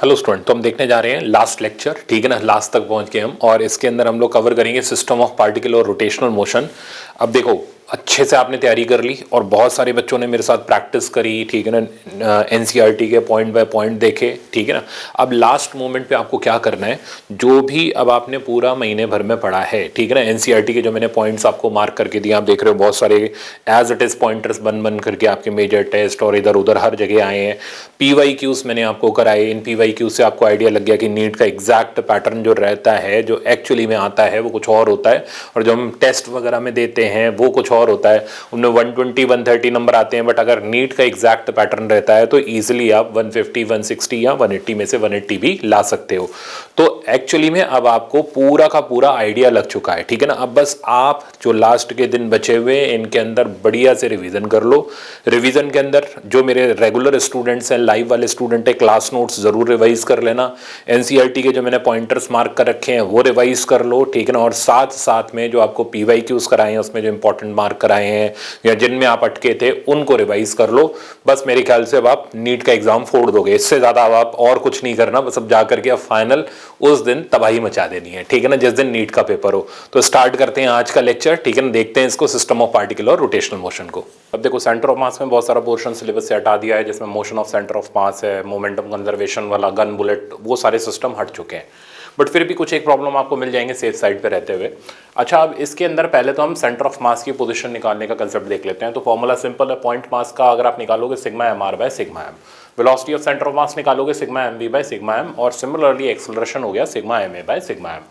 Hello student, तो हम देखने जा रहे हैं लास्ट लेक्चर, ठीक है ना। लास्ट तक पहुंच गए हम और इसके अंदर हम लोग कवर करेंगे सिस्टम ऑफ पार्टिकल और रोटेशनल मोशन। अब देखो, अच्छे से आपने तैयारी कर ली और बहुत सारे बच्चों ने मेरे साथ प्रैक्टिस करी, ठीक है ना। एनसीईआरटी के पॉइंट बाय पॉइंट देखे, ठीक है ना। अब लास्ट मोमेंट पे आपको क्या करना है, जो भी अब आपने पूरा महीने भर में पढ़ा है, ठीक है ना। एनसीईआरटी के जो मैंने पॉइंट्स आपको मार्क करके दिए, आप देख रहे हो बहुत सारे एज इट इज पॉइंटर्स बन बन करके आपके मेजर टेस्ट और इधर उधर हर जगह आए हैं। पीवाईक्यूज मैंने आपको कराए, इन पीवाईक्यूज से आपको आइडिया लग गया कि नीट का एग्जैक्ट पैटर्न जो रहता है, जो एक्चुअली में आता है वो कुछ और होता है, और जो हम टेस्ट वगैरह में देते हैं वो कुछ और होता है। उनमें 120 130 नंबर आते हैं, बट अगर नीट का एग्जैक्ट पैटर्न रहता है तो इजीली आप 150 160 या 180 में से 180 भी ला सकते हो। तो एक्चुअली में अब आपको पूरा का पूरा आइडिया लग चुका है, ठीक है ना। अब बस आप जो लास्ट के दिन बचे हुए इनके अंदर बढ़िया से रिवीजन कर लो। रिवीजन के अंदर जो मेरे रेगुलर स्टूडेंट्स हैं, लाइव वाले स्टूडेंट है, क्लास नोट्स जरूर रिवाइज कर लेना। एनसीईआरटी के जो मैंने पॉइंटर्स मार्क कर रखे हैं वो रिवाइज कर लो, ठीक है ना। और साथ साथ में जो आपको पीवाईक्यूज कराए हैं, उसमें जो इंपॉर्टेंट मार्क कराए हैं या जिनमें आप अटके थे उनको रिवाइज कर लो। बस मेरे ख्याल से अब आप नीट का एग्जाम फोड़ दोगे। इससे ज्यादा अब आप और कुछ नहीं करना, बस अब जाकर के अब फाइनल उस दिन तबाही मचा देनी है, ठीक है ना, जिस दिन नीट का पेपर हो। तो स्टार्ट करते हैं आज का लेक्चर, ठीक है ना। देखते हैं इसको, सिस्टम ऑफ पार्टिकल और रोटेशनल मोशन को। अब देखो, सेंटर ऑफ मास में बहुत सारा पोर्शन सिलेबस से हटा दिया है, जिसमें मोशन ऑफ सेंटर ऑफ मास है, मोमेंटम कंजर्वेशन वाला, गन बुलेट, वो सारे सिस्टम हट चुके हैं। बट फिर भी कुछ एक प्रॉब्लम आपको मिल जाएंगे सेफ साइड पे रहते हुए। अच्छा, अब इसके अंदर पहले तो हम सेंटर ऑफ मास की पोजीशन निकालने का कंसेप्ट देख लेते हैं। तो फॉर्मूला सिंपल है, पॉइंट मास का अगर आप निकालोगे sigma m r by sigma m, velocity of centre of mass निकालोगे sigma m v by sigma m, और सिमिलरली एक्सेलरेशन हो गया sigma m a by sigma m.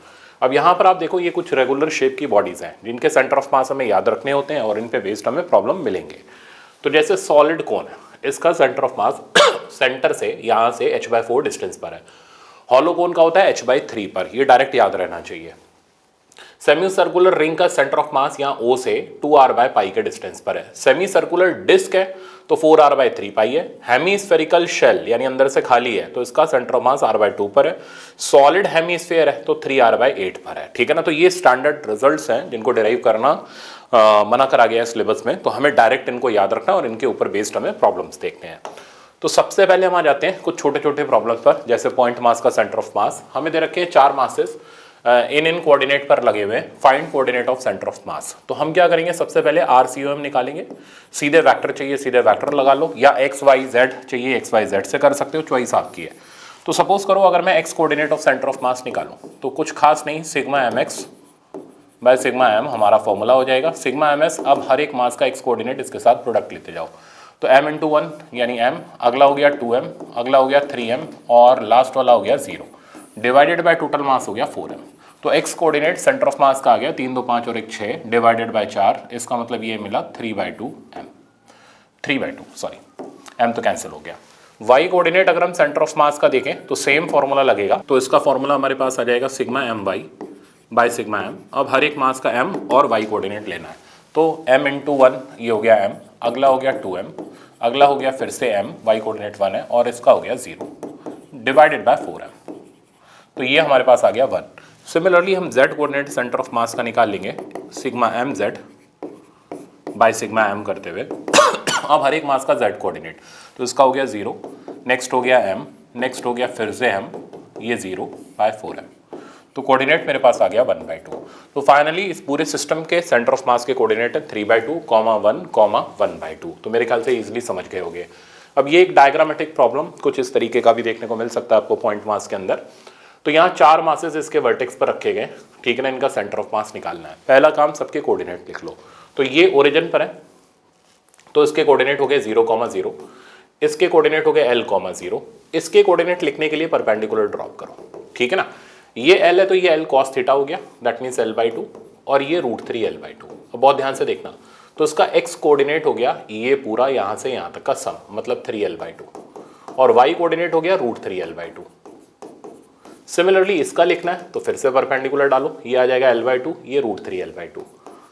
अब यहाँ पर आप देखो, ये कुछ रेगुलर शेप की बॉडीज हैं जिनके सेंटर ऑफ मास हमें याद रखने होते हैं और इन पे बेस्ड हमें प्रॉब्लम मिलेंगे। तो जैसे सॉलिड कौन है, इसका सेंटर ऑफ मास सेंटर से यहाँ से h/4 डिस्टेंस पर है। हॉलो कोन का होता है h/3 पर, ये डायरेक्ट याद रहना चाहिए। सेमी सर्कुलर रिंग का सेंटर ऑफ मास यहाँ O से 2r/π के डिस्टेंस पर है। सेमी सर्कुलर डिस्क है तो 4r/3π है। हेमीस्फेरिकल शेल यानी अंदर से खाली है तो इसका सेंटर ऑफ मास r/2 पर है। सॉलिड हेमीस्फेयर है तो 3r/8 पर है, ठीक है ना। तो ये स्टैंडर्ड रिजल्ट्स हैं जिनको डिराइव करना मना करा गया है सिलेबस में, तो हमें डायरेक्ट इनको याद रखना और इनके ऊपर बेस्ड हमें प्रॉब्लम्स देखने हैं। तो सबसे पहले हम आ जाते हैं कुछ छोटे छोटे प्रॉब्लम्स पर। जैसे पॉइंट मास का सेंटर ऑफ मास हमें दे रखे हैं 4 मासेस इन कोऑर्डिनेट पर लगे हुए, find coordinate of centre of मास। तो हम क्या करेंगे, सबसे पहले RCOM निकालेंगे। सीधे वेक्टर चाहिए सीधे वेक्टर लगा लो, या XYZ चाहिए XYZ से कर सकते हो, चॉइस आपकी है। तो सपोज करो अगर मैं x coordinate of centre of मास निकालूं तो कुछ खास नहीं, sigma mx by sigma m हमारा फॉर्मूला हो जाएगा। सिग्मा ms, अब हर एक मास का x कोऑर्डिनेट इसके साथ प्रोडक्ट लेते जाओ, तो m इंटू 1 यानी m, अगला हो गया 2m, अगला हो गया 3m, और लास्ट वाला हो गया 0, डिवाइडेड बाय टोटल मास हो गया 4m। तो x कोऑर्डिनेट सेंटर ऑफ मास का आ गया 3 2 5 और 1 6, डिवाइडेड बाय 4, इसका मतलब ये मिला 3/2m, 3/2 सॉरी, m तो कैंसिल हो गया। y कोऑर्डिनेट अगर हम सेंटर ऑफ मास का देखें तो सेम फॉर्मूला लगेगा, तो इसका फॉर्मूला हमारे पास आ जाएगा sigma my by sigma m। अब हर एक मास का m और y कोऑर्डिनेट लेना है, तो m इंटू 1 ये हो गया m, अगला हो गया 2m, अगला हो गया फिर से m, y कोऑर्डिनेट 1 है, और इसका हो गया 0, डिवाइडेड बाय 4m। तो ये हमारे पास आ गया 1। सिमिलरली हम z कोऑर्डिनेट सेंटर ऑफ मास का निकाल लेंगे, sigma mz by sigma m करते हुए। अब हर एक मास का z कोऑर्डिनेट, तो इसका हो गया 0, नेक्स्ट हो गया m, नेक्स्ट हो गया फिर से m, ये 0 बाय 4m। तो कोऑर्डिनेट मेरे पास आ गया 1/2। तो फाइनली इस पूरे सिस्टम के सेंटर ऑफ मास के कोऑर्डिनेट है 3/2, 1, 1/2। तो मेरे ख्याल से इजीली समझ गए होंगे। अब ये एक डायग्रामेटिक प्रॉब्लम कुछ इस तरीके का भी देखने को मिल सकता है आपको पॉइंट मास के अंदर। तो यहाँ 4 मासेस इसके वर्टेक्स पर रखे गए, ठीक है ना। इनका सेंटर ऑफ मास निकालना है। पहला काम, सबके कोऑर्डिनेट लिख लो। तो ये ओरिजिन पर है तो इसके कोऑर्डिनेट हो गए 0,0, इसके कोऑर्डिनेट हो गए L,0। इसके कोऑर्डिनेट लिखने के लिए परपेंडिकुलर ड्रॉप करो, ठीक है ना। ये L है तो ये L cos थीटा हो गया, दैट मीन्स L/2, और ये √3 L/2। अब बहुत ध्यान से देखना, तो इसका x कोऑर्डिनेट हो गया ये पूरा यहाँ से यहाँ तक का सम, मतलब 3 L/2, और y कोऑर्डिनेट हो गया √3 L/2। सिमिलरली इसका लिखना है तो फिर से परपेंडिकुलर डालो, ये आ जाएगा L/2, ये √3 L/2,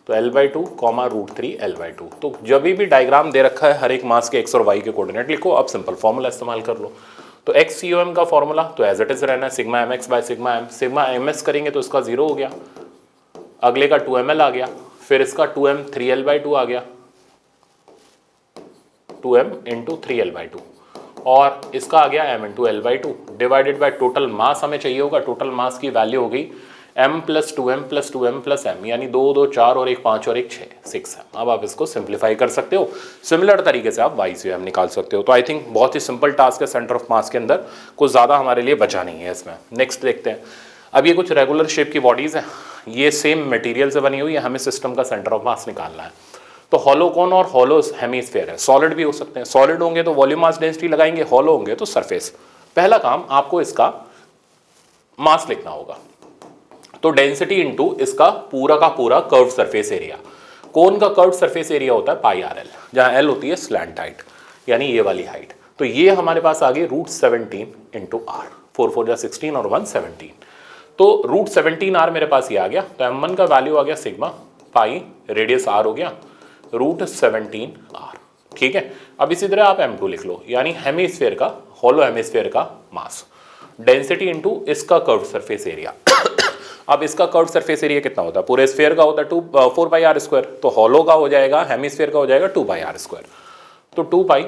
तो L/2, √3 L/2। तो जब भी डायग्राम दे रखा है हर एक मास के x और y के कोऑर्डिनेट लिखो। अब सिंपल फॉर्मूला इस्तेमाल कर लो। तो XCOM का फॉर्मूला तो एज इट इज रहना है, sigma mx by sigma m। Sigma ms करेंगे तो इसका 0 हो गया, अगले का 2ml आ गया, फिर इसका 2m 3 L/2 आ गया, 2m इंटू 3 L/2, और इसका आ गया m into L by two divided by total mass हमें चाहिए होगा, टोटल मास की वैल्यू हो गई m plus 2m plus 2m plus m, यानी 2 2 4 और 1 5 और 1 6 है। अब आप इसको सिंप्लीफाई कर सकते हो, सिमिलर तरीके से आप YCM निकाल सकते हो। तो आई थिंक बहुत ही सिंपल टास्क है सेंटर ऑफ मास के अंदर, कुछ ज़्यादा हमारे लिए बचा नहीं है इसमें। नेक्स्ट देखते हैं। अब ये कुछ रेगुलर शेप की बॉडीज़ हैं, ये सेम मटेरियल से बनी हुई है, हमें सिस्टम का सेंटर ऑफ मास निकालना है। तो हॉलो कौन और हॉलो हेमीस्फेयर है, सॉलिड भी हो सकते हैं। सॉलिड होंगे तो वॉल्यूम मास डेंसिटी लगाएंगे, हॉलो होंगे तो सरफेस। पहला काम आपको इसका मास लिखना होगा, तो डेंसिटी इनटू इसका पूरा का पूरा कर्व सरफेस एरिया। कोन का कर्व सरफेस एरिया होता है पाई आर एल, जहां एल होती है स्लैंट हाइट, यानी ये वाली हाइट। तो ये हमारे पास आ गई √17 इंटू आर, 4 4 16 और 1 17। तो √17 आर मेरे पास ये आ गया। तो m1 का वैल्यू आ गया सिग्मा पाई, रेडियस आर हो गया √17 आर। ठीक है, अब इसी तरह आप m2 लिख लो, यानी हेमीस्फेयर का, हॉलो हेमीस्फेयर का मास, डेंसिटी इनटू इसका कर्व सरफेस एरिया। अब इसका कर्व सरफेस एरिया कितना होता है, पूरे स्फीयर का होता है 4 पाई आर स्क्वायर, तो हॉलो का हो जाएगा, हेमीस्फीयर का हो जाएगा 2 पाई आर स्क्वायर, तो 2 पाई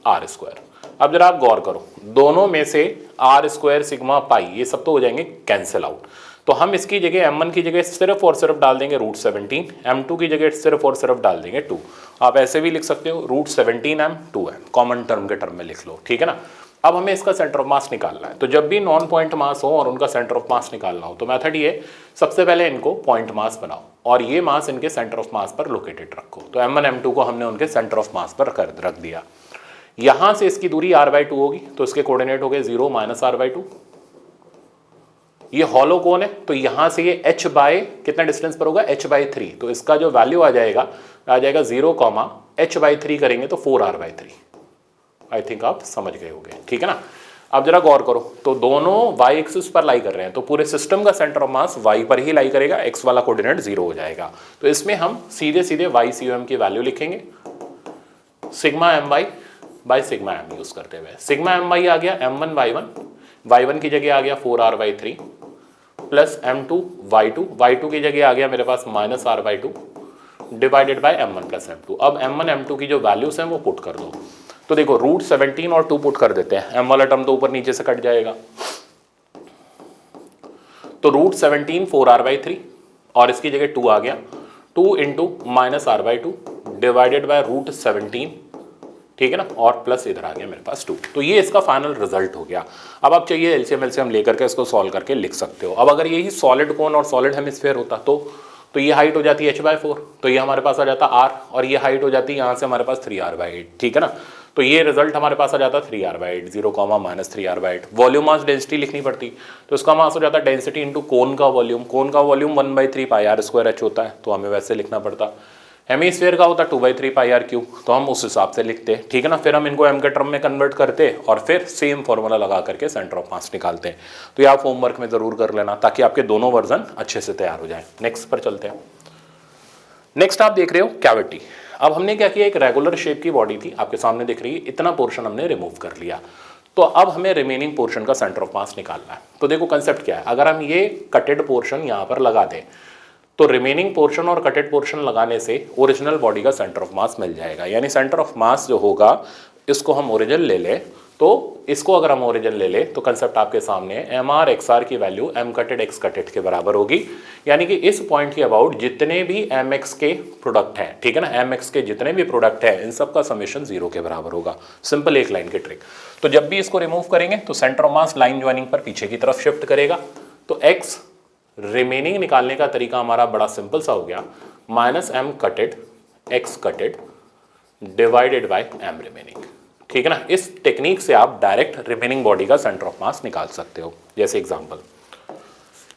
आर स्क्वायर। अब जरा आप गौर करो, दोनों में से आर स्क्वायर सिग्मा पाई ये सब तो हो जाएंगे कैंसिल आउट। तो हम इसकी जगह m1 की जगह सिर्फ और सिर्फ डाल देंगे √17, m2 की जगह सिर्फ और सिर्फ डाल देंगे 2। आप ऐसे भी लिख सकते हो √17m 2m, कॉमन टर्म के टर्म में लिख लो। ठीक है ना। अब हमें इसका सेंटर ऑफ मास निकालना है। तो जब भी नॉन पॉइंट मास हो और उनका सेंटर ऑफ मास निकालना हो, तो मेथड ये, सबसे पहले इनको पॉइंट मास बनाओ और ये मास इनके सेंटर ऑफ मास पर लोकेटेड रखो। तो m1 m2 को हमने उनके सेंटर ऑफ मास पर रख दिया। यहां से इसकी दूरी r/2 होगी, तो इसके कोऑर्डिनेट हो गए 0 - r/2। ये हॉलो कौन है, तो यहां से ये h बाय कितना डिस्टेंस पर होगा, h/3। तो इसका जो वैल्यू आ जाएगा 0, h/3 करेंगे तो 4r/3। आई थिंक आप समझ गए होंगे। ठीक है ना। अब जरा गौर करो, तो दोनों y एक्सिस पर लाई कर रहे हैं, तो पूरे सिस्टम का सेंटर ऑफ मास y पर ही लाई करेगा, x वाला कोऑर्डिनेट 0 हो जाएगा। तो इसमें हम सीधे सीधे YCM की वैल्यू लिखेंगे, sigma my by sigma m use करते हुए। सिग्मा my आ गया m1 y1 की जगह आ गया 4r/3 प्लस m2 y2 की जगह आ गया मेरे पास -r/2 divided by m1 plus m2। अब m1 m2 की जो वैल्यूज हैं वो पुट कर दो। तो देखो √17 और 2 पुट कर देते हैं, m वाला टर्म तो ऊपर नीचे से कट जाएगा। तो √17 4r/3 और इसकी जगह 2 आ गया, 2 इंटू -r/2 डिवाइडेड बाय √17। ठीक है ना, और प्लस इधर आ गया मेरे पास 2। तो ये इसका फाइनल रिजल्ट हो गया। अब आप चाहिए LCM लेकर के इसको सॉल्व करके लिख सकते हो। अब अगर यही सॉलिड कोन और सॉलिड हेमिस्फीयर होता तो ये हाइट हो जाती है h/4, तो ये हमारे पास आ जाता r, और ये हाइट हो जाती है यहाँ से हमारे पास 3r/8। ठीक है ना। तो ये रिजल्ट हमारे पास आ जाता 3r/8, 0, -3r/8। Volume mass density लिखनी पड़ती, तो इसका मास हो जाता है डेंसिटी इंटू कोन का वॉल्यूम। कोन का volume 1/3 pi are square h होता है, तो हमें वैसे लिखना पड़ता। हेमीस्फीयर का होता 2/3 पाई आर क्यूब, तो हम उस हिसाब से लिखते। ठीक है ना। फिर हम इनको m के टर्म में कन्वर्ट करते और फिर सेम फॉर्मूला लगा करके सेंटर ऑफ मास निकालते हैं। तो ये आप होमवर्क में जरूर कर लेना, ताकि आपके दोनों वर्जन अच्छे से तैयार हो जाए। नेक्स्ट पर चलते हैं। नेक्स्ट आप देख रहे हो कैविटी। अब हमने क्या किया, एक रेगुलर शेप की बॉडी थी आपके सामने दिख रही है, इतना पोर्शन हमने रिमूव कर लिया। तो अब हमें रिमेनिंग पोर्शन का सेंटर ऑफ मास निकालना है। तो देखो कंसेप्ट क्या है, अगर हम ये कटेड पोर्शन यहाँ पर लगा दें, तो रिमेनिंग पोर्शन और कटेड पोर्शन लगाने से ओरिजिनल बॉडी का सेंटर ऑफ मास मिल जाएगा। यानी सेंटर ऑफ मास जो होगा, इसको हम ओरिजिन ले लें, तो इसको अगर हम ओरिजिन ले ले तो कंसेप्ट आपके सामने है, mr xr की वैल्यू m कटेड x कटेड के बराबर होगी। यानी कि इस पॉइंट के अबाउट जितने भी mx के प्रोडक्ट हैं, ठीक है ना, mx के जितने भी प्रोडक्ट हैं, इन सब का समेशन 0 के बराबर होगा। सिंपल एक लाइन की ट्रिक। तो जब भी इसको रिमूव करेंगे तो centre of mass line joining पर पीछे की तरफ शिफ्ट करेगा। तो x रिमेनिंग निकालने का तरीका हमारा बड़ा सिंपल सा हो गया, -m कटेड x कटेड divided by m remaining. ठीक है ना। इस टेक्निक से आप डायरेक्ट रिमेनिंग बॉडी का सेंटर ऑफ मास निकाल सकते हो। जैसे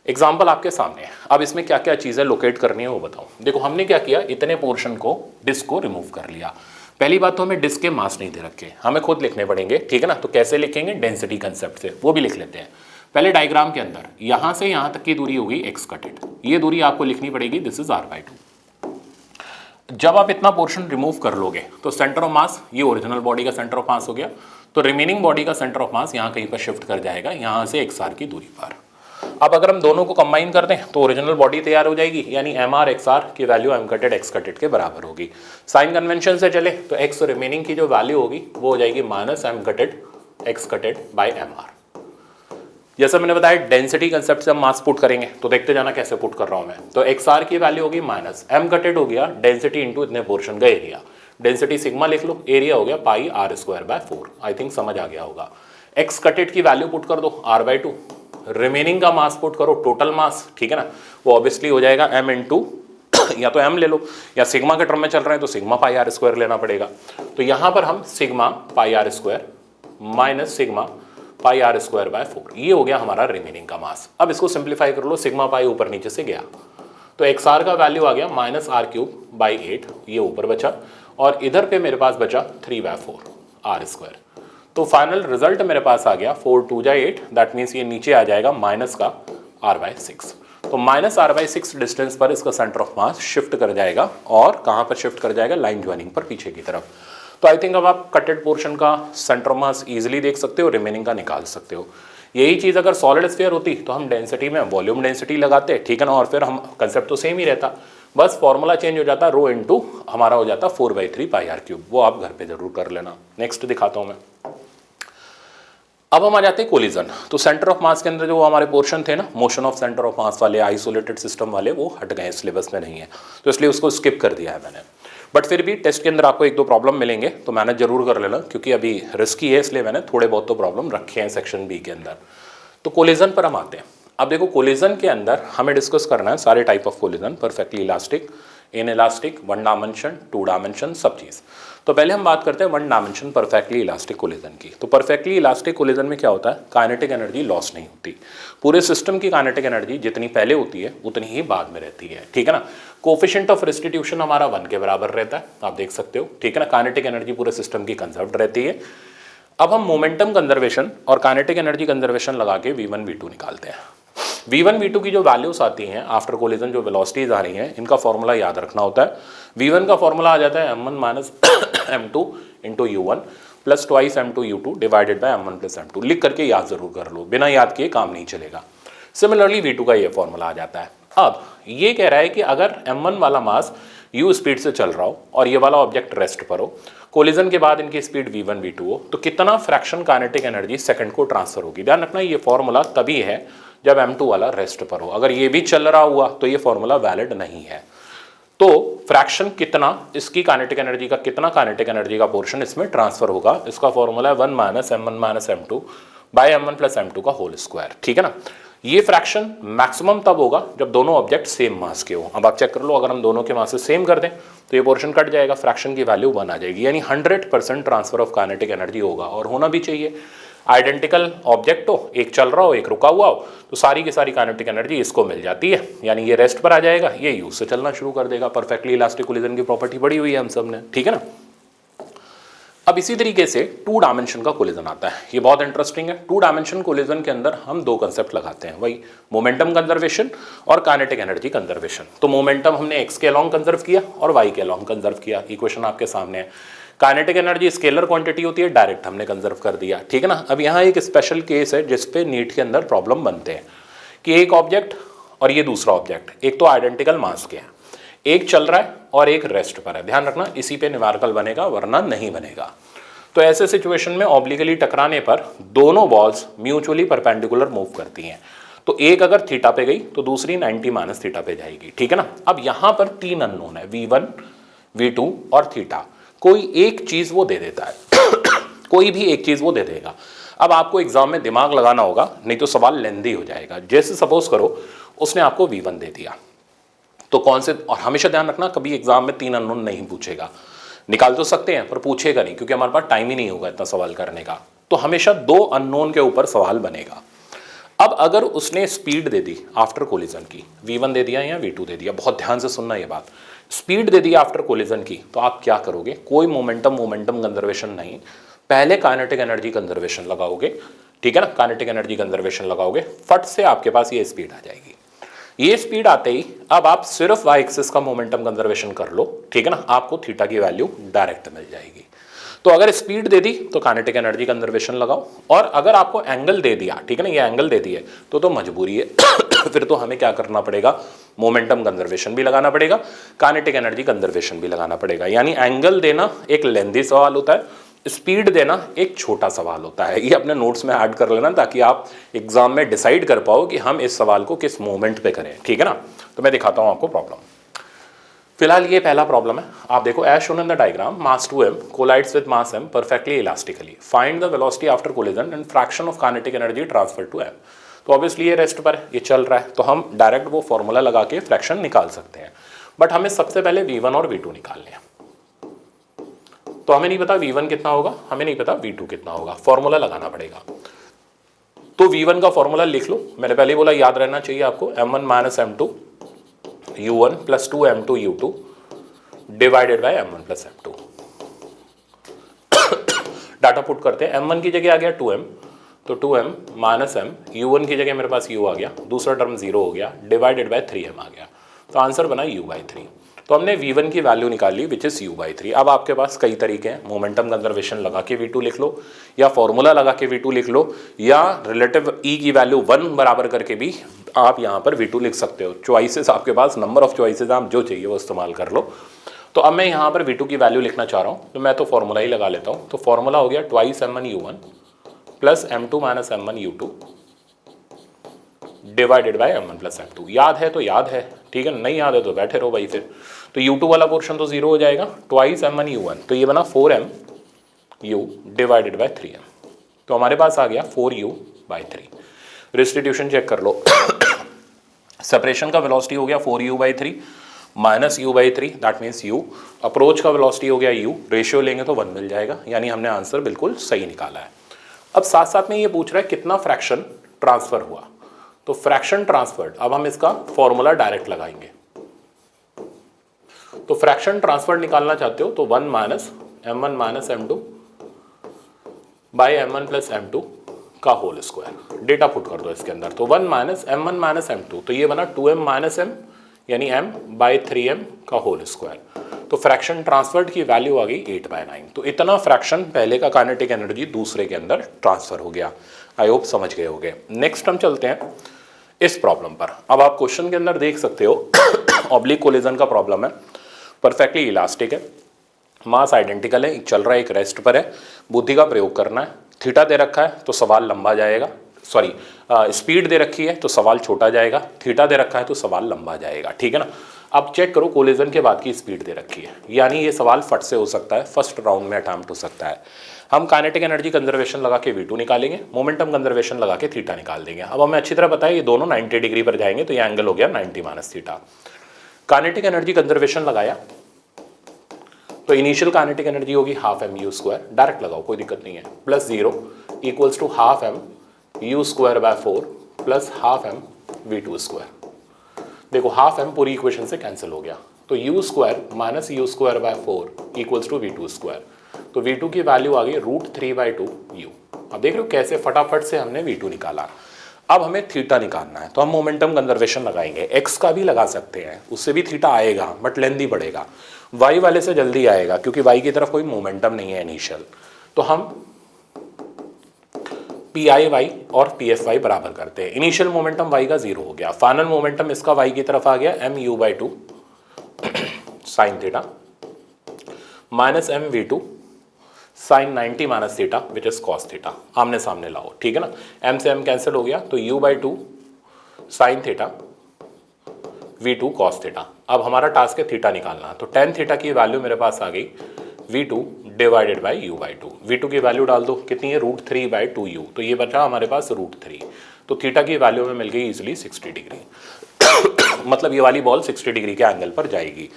एग्जांपल आपके सामने है। अब इसमें क्या क्या चीजें लोकेट करनी है वो बताओ। देखो हमने क्या किया, इतने पोर्शन को डिस्क को रिमूव कर लिया। पहली बात तो हमें डिस्क के मास नहीं दे रखे, हमें खुद लिखने पड़ेंगे। ठीक है ना। तो कैसे लिखेंगे, डेंसिटी कंसेप्ट से, वो भी लिख लेते हैं। पहले डायग्राम के अंदर यहां से यहां तक की दूरी होगी x कटेड, ये दूरी आपको लिखनी पड़ेगी, दिस इज r/2। जब आप इतना पोर्शन रिमूव कर लोगे तो सेंटर ऑफ मास, ये ओरिजिनल बॉडी का सेंटर ऑफ मास हो गया, तो रिमेनिंग बॉडी का सेंटर ऑफ मास यहाँ कहीं पर शिफ्ट कर जाएगा, यहाँ से xr की दूरी पर। अब अगर हम दोनों को कंबाइन कर दें तो ओरिजिनल बॉडी तैयार हो जाएगी, यानी एम आर एक्स आर की वैल्यू एम कटेड एक्स कटेड के बराबर होगी। साइन कन्वेंशन से चले तो एक्स रिमेनिंग की जो वैल्यू होगी वो हो जाएगी minus M cutted X cutted by M R. जैसा मैंने बताया डेंसिटी कंसेप्ट से हम मास पुट करेंगे, तो देखते जाना कैसे पुट कर रहा हूं मैं। तो एक्स आर की वैल्यू होगी माइनस एम कटेड हो गया डेंसिटी इंटू इतने पोर्शन का एरिया, डेंसिटी सिग्मा लिख लो, एरिया हो गया pi are square by 4। I think समझ आ गया होगा। एक्स कटेड की वैल्यू पुट कर दो आर बाई 2, रिमेनिंग का मास पुट करो, टोटल मास, ठीक है ना, वो ऑब्वियसली हो जाएगा एम इंटू या तो एम ले लो या सिग्मा के टर्म में चल रहे हैं तो सिग्मा पाई आर स्क्वायर लेना पड़ेगा। तो यहां पर हम sigma pi are square minus sigma pi are square by 4, ये हो गया हमारा रिमेनिंग का मास। अब इसको सिंप्लीफाई कर लो, सिग्मा पाई ऊपर नीचे से गया तो एक्स आर का वैल्यू आ गया माइनस आर क्यूब बाई 8, ये ऊपर बचा, और इधर पे मेरे पास बचा 3/4 आर स्क्वायर। तो फाइनल रिजल्ट मेरे पास आ गया 4 2 जा 8, दैट मीन्स ये नीचे आ जाएगा माइनस का आर बाई 6। तो माइनस आर बाई 6 डिस्टेंस पर इसका सेंटर ऑफ मास शिफ्ट कर जाएगा, और कहाँ पर शिफ्ट कर जाएगा, लाइन ज्वाइनिंग पर पीछे की तरफ। तो आई थिंक अब आप कटेड पोर्शन का सेंटर ऑफ मास इजीली देख सकते हो, रिमेनिंग का निकाल सकते हो। यही चीज़ अगर सॉलिड स्फीयर होती तो हम डेंसिटी में वॉल्यूम डेंसिटी लगाते, ठीक है ना, और फिर हम कंसेप्ट तो सेम ही रहता, बस फॉर्मूला चेंज हो जाता, रो इंटू हमारा हो जाता 4/3 पाई आर क्यूब। वो आप घर पे जरूर कर लेना। नेक्स्ट दिखाता हूँ मैं। अब हम आ जाते हैं कोलिजन। तो सेंटर ऑफ मास के अंदर जो हमारे पोर्शन थे ना, मोशन ऑफ सेंटर ऑफ मास वाले, आइसोलेटेड सिस्टम वाले, वो हट गए, सिलेबस में नहीं है, तो इसलिए उसको स्किप कर दिया है मैंने। बट फिर भी टेस्ट के अंदर आपको 1-2 प्रॉब्लम मिलेंगे, तो मैनेज जरूर कर लेना, क्योंकि अभी रिस्की है, इसलिए मैंने थोड़े बहुत तो प्रॉब्लम रखे हैं सेक्शन बी के अंदर। तो कोलिजन पर हम आते हैं। अब देखो कोलिजन के अंदर हमें डिस्कस करना है सारे type of collision, perfectly elastic, inelastic, 1 dimension, 2 dimension, सब चीज़। तो पहले हम बात करते हैं 1 डायमेंशन परफेक्टली इलास्टिक कोलिजन की। तो परफेक्टली इलास्टिक कोलिजन में क्या होता है, काइनेटिक एनर्जी लॉस नहीं होती। पूरे सिस्टम की काइनेटिक एनर्जी जितनी पहले होती है उतनी ही बाद में रहती है, ठीक है ना। कोफिशिएंट ऑफ रेस्टिट्यूशन हमारा 1 के बराबर रहता है, आप देख सकते हो, ठीक है ना। काइनेटिक एनर्जी पूरे सिस्टम की कंजर्व्ड रहती है। अब हम मोमेंटम कंजर्वेशन और काइनेटिक एनर्जी कंजर्वेशन लगा के V1 V2 निकालते हैं। V1 V2 की जो वैल्यूज आती हैं आफ्टर कोलिजन, जो वेलोसिटीज आ रही हैं, इनका फॉर्मूला याद रखना होता है। V1 का फॉर्मूला आ जाता है m1 minus m2 into u1 plus twice m2 u2 divided by m1 plus m2। लिख करके याद जरूर कर लो, बिना याद किए काम नहीं चलेगा। सिमिलरली V2 का ये फॉर्मूला आ जाता है। अब ये कह रहा है कि अगर m1 वाला मास u स्पीड से चल रहा हो और ये वाला ऑब्जेक्ट रेस्ट पर हो, कोलिजन के बाद इनकी स्पीड v1 v2 हो, तो कितना फ्रैक्शन काइनेटिक एनर्जी सेकंड को ट्रांसफर होगी। ध्यान रखना ये फॉर्मूला तभी है जब m2 वाला रेस्ट पर हो। अगर ये भी चल रहा हुआ तो ये फॉर्मूला वैलिड नहीं है। तो फ्रैक्शन कितना, इसकी काइनेटिक एनर्जी का कितना काइनेटिक एनर्जी का पोर्शन इसमें ट्रांसफर होगा, इसका फॉर्मूला है 1 minus m1 minus m2 by m1 plus m2 का होल स्क्वायर, ठीक है ना। ये फ्रैक्शन मैक्सिमम तब होगा जब दोनों ऑब्जेक्ट सेम मास के हो। अब आप चेक कर लो, अगर हम दोनों के मास से सेम कर दें तो ये पोर्शन कट जाएगा, फ्रैक्शन की वैल्यू 1 आ जाएगी, यानी 100% ट्रांसफर ऑफ काइनेटिक एनर्जी होगा, और होना भी चाहिए। आइडेंटिकल ऑब्जेक्ट हो, एक चल रहा हो एक रुका हुआ हो, तो सारी की सारी काइनेटिक एनर्जी इसको मिल जाती है, यानी ये रेस्ट पर आ जाएगा, ये यूज से चलना शुरू कर देगा। परफेक्टली इलास्टिक कोलिजन की प्रॉपर्टी पड़ी हुई है हम सब ने, ठीक है ना। अब इसी तरीके से 2 डायमेंशन का कोलिजन आता है, ये बहुत इंटरेस्टिंग है। 2 डायमेंशन कोलिजन के अंदर हम 2 कंसेप्ट लगाते हैं, वही मोमेंटम कंजर्वेशन और काइनेटिक एनर्जी कंजर्वेशन। तो मोमेंटम हमने x के अलोंग कंजर्व किया और y के अलोंग कंजर्व किया, इक्वेशन आपके सामने है। काइनेटिक एनर्जी स्केलर क्वांटिटी होती है, डायरेक्ट हमने कंजर्व कर दिया, ठीक है ना। अब यहाँ एक स्पेशल केस है जिसपे नीट के अंदर प्रॉब्लम बनते हैं कि एक ऑब्जेक्ट और ये दूसरा ऑब्जेक्ट, एक तो आइडेंटिकल मास के हैं, एक चल रहा है और एक रेस्ट पर है। ध्यान रखना इसी पे न्यूमेरिकल बनेगा, वरना नहीं बनेगा। तो ऐसे सिचुएशन में ऑब्लिकली टकराने पर दोनों बॉल्स म्यूचुअली परपेंडिकुलर मूव करती हैं। तो एक अगर थीटा पे गई तो दूसरी 90 माइनस थीटा पे जाएगी, ठीक है ना। अब यहां पर 3 अननोन है, v1 v2 और थीटा। कोई एक चीज वो दे देता है कोई भी एक चीज वो दे देगा। अब आपको एग्जाम में दिमाग लगाना होगा, नहीं तो सवाल लेंदी हो जाएगा। जैसे सपोज करो उसने आपको v1 दे दिया, तो कौन से, और हमेशा ध्यान रखना कभी एग्जाम में 3 अननोन नहीं पूछेगा, निकाल तो सकते हैं पर पूछेगा नहीं, क्योंकि हमारे पास टाइम ही नहीं होगा इतना सवाल करने का। तो हमेशा 2 अननोन के ऊपर सवाल बनेगा। अब अगर उसने स्पीड दे दी आफ्टर कोलिजन की, v1 दे दिया या v2 दे दिया, बहुत ध्यान से सुनना ये बात, स्पीड दे दी आफ्टर कोलिजन की, तो आप क्या करोगे, कोई मोमेंटम कंजर्वेशन नहीं, पहले काइनेटिक एनर्जी कंजर्वेशन लगाओगे, ठीक है ना। काइनेटिक एनर्जी कंजर्वेशन लगाओगे, फट से आपके पास ये स्पीड आ जाएगी। ये स्पीड आते ही अब आप सिर्फ y एक्सिस का मोमेंटम कंजर्वेशन कर लो, ठीक है ना, आपको थीटा की वैल्यू डायरेक्ट मिल जाएगी। तो अगर स्पीड दे दी तो काइनेटिक एनर्जी कंजर्वेशन लगाओ, और अगर आपको एंगल दे दिया, ठीक है ना, ये एंगल दे दिए तो मजबूरी है फिर तो हमें क्या करना पड़ेगा, मोमेंटम कंजर्वेशन भी लगाना पड़ेगा, काइनेटिक एनर्जी कंजर्वेशन भी लगाना पड़ेगा। यानी एंगल देना एक लेंथी सवाल होता है, स्पीड देना एक छोटा सवाल होता है। ये अपने नोट्स में ऐड कर लेना ताकि आप एग्जाम में डिसाइड कर पाओ कि हम इस सवाल को किस मोमेंट पे करें, ठीक है ना। तो मैं दिखाता हूं आपको प्रॉब्लम। फिलहाल ये पहला प्रॉब्लम है, आप देखो as shown in the diagram, mass 2m collides with mass m perfectly elastically, find the velocity after collision and fraction of kinetic energy transfer to m। तो ऑब्वियसली ये रेस्ट पर है, ये चल रहा है, तो हम डायरेक्ट वो फॉर्मूला लगा के फ्रैक्शन निकाल सकते हैं, बट हमें सबसे पहले v1 और v2 निकालने हैं। तो हमें नहीं पता v1 कितना होगा, हमें नहीं पता v2 कितना होगा, फॉर्मूला लगाना पड़ेगा। तो v1 का फॉर्मूला लिख लो, मैंने पहले बोला याद रहना चाहिए आपको, m1 minus m2 u1 plus 2m2 u2 divided by m1 plus m2। Data put करते हैं, m1 की जगह आ गया 2m, तो 2m माइनस m, u1 की जगह मेरे पास u आ गया, दूसरा टर्म 0 हो गया, डिवाइडेड बाय 3m आ गया, तो आंसर बना u/3। तो हमने v1 की वैल्यू निकाल ली विच इज u/3। अब आपके पास कई तरीके हैं, मोमेंटम कंजर्वेशन लगा के v2 लिख लो, या फॉर्मूला लगा के v2 लिख लो, या रिलेटिव e की वैल्यू 1 बराबर करके भी आप यहाँ पर v2 लिख सकते हो। चॉइसेस आपके पास, नंबर ऑफ चॉइसेस, आप जो चाहिए वो इस्तेमाल कर लो। तो अब मैं यहाँ पर v2 की वैल्यू लिखना चाह रहा हूँ, तो मैं तो फॉर्मूला ही लगा लेता हूँ। तो फॉर्मूला हो गया twice m1 u1 plus m2 minus m1 u2 divided by m1 plus m2। याद है तो याद है, ठीक है, नहीं याद है तो बैठे रहो भाई। फिर तो u2 वाला पोर्शन तो 0 हो जाएगा, ट्वाइस m1 u1, तो ये बना 4m u divided by 3m, तो हमारे पास आ गया 4u/3। रिस्टिट्यूशन चेक कर लो सेपरेशन का वेलोसिटी हो गया 4u/3 minus u/3, that means u। Approach का वेलोसिटी हो गया u, रेशियो लेंगे तो 1 मिल जाएगा, यानी हमने आंसर बिल्कुल सही निकाला है। अब साथ साथ में ये पूछ रहा है कितना फ्रैक्शन ट्रांसफर हुआ, तो फ्रैक्शन ट्रांसफर्ड, अब हम इसका फॉर्मूला डायरेक्ट लगाएंगे। तो फ्रैक्शन ट्रांसफर निकालना चाहते हो तो 1 minus m1 minus m2 by m1 plus m2 का होल स्क्वायर, डेटा पुट कर दो इसके अंदर। तो 1 माइनस m1 माइनस m2, तो ये बना 2m माइनस m यानी m बाई 3m का होल स्क्वायर। तो फ्रैक्शन ट्रांसफर्ड की वैल्यू आ गई 8/9। तो इतना फ्रैक्शन पहले का काइनेटिक एनर्जी दूसरे के अंदर ट्रांसफर हो गया। आई होप समझ गए होंगे। नेक्स्ट हम चलते हैं इस प्रॉब्लम पर। अब आप क्वेश्चन के अंदर देख सकते हो ऑब्लिक कोलिजन का प्रॉब्लम है, परफेक्टली इलास्टिक है, मास आइडेंटिकल है, एक चल रहा है एक रेस्ट पर है, बुद्धि का प्रयोग करना है। थीटा दे रखा है तो सवाल लंबा जाएगा, सॉरी स्पीड दे रखी है तो सवाल छोटा जाएगा, थीटा दे रखा है तो सवाल लंबा जाएगा, ठीक है ना। अब चेक करो कोलिजन के बाद की स्पीड दे रखी है, यानी ये सवाल फट से हो सकता है, फर्स्ट राउंड में अटैम्प्ट हो सकता है। हम काइनेटिक एनर्जी कंजर्वेशन लगा के v2 निकालेंगे, मोमेंटम कंजर्वेशन लगा के थीटा निकाल देंगे। अब हमें अच्छी तरह पता है ये दोनों 90 डिग्री पर जाएंगे, तो ये एंगल हो गया 90 minus theta. Kinetic energy conservation लगाया तो इनिशियल काइनेटिक एनर्जी होगी half M U square, direct लगाओ कोई दिक्कत नहीं है, plus 0 equals to half M U square by 4 plus half M v2 square. देखो हाफ एम पूरी इक्वेशन से कैंसिल हो गया, तो U square minus U square by 4 equals to v2 square. तो v2 की वैल्यू आ गई √3/2 u। अब देख रहे हो कैसे फटाफट से हमने v2 निकाला। अब हमें थीटा निकालना है, तो हम मोमेंटम कंजर्वेशन लगाएंगे। x का भी लगा सकते हैं, उससे भी थीटा आएगा बट लेंदी पड़ेगा। y वाले से जल्दी आएगा क्योंकि y की तरफ कोई मोमेंटम नहीं है इनिशियल। तो हम pii और pfy बराबर करते हैं। इनिशियल मोमेंटम y का 0 हो गया, फाइनल मोमेंटम इसका y की तरफ आ गया mu/2 sine theta minus mv2 sine 90 minus theta which is cos theta. आमने सामने लाओ, ठीक है ना, m से m कैंसिल हो गया, तो u/2 sine theta v2 cos theta. अब हमारा टास्क है थीटा निकालना, तो tan थीटा की वैल्यू मेरे पास आ गई v2 divided by u/2। v2 की वैल्यू डाल दो, कितनी है √3/2u, तो ये बचा हमारे पास √3। तो थीटा की वैल्यू में मिल गई इजिली 60 डिग्री मतलब ये वाली बॉल 60 डिग्री के एंगल पर जाएगी।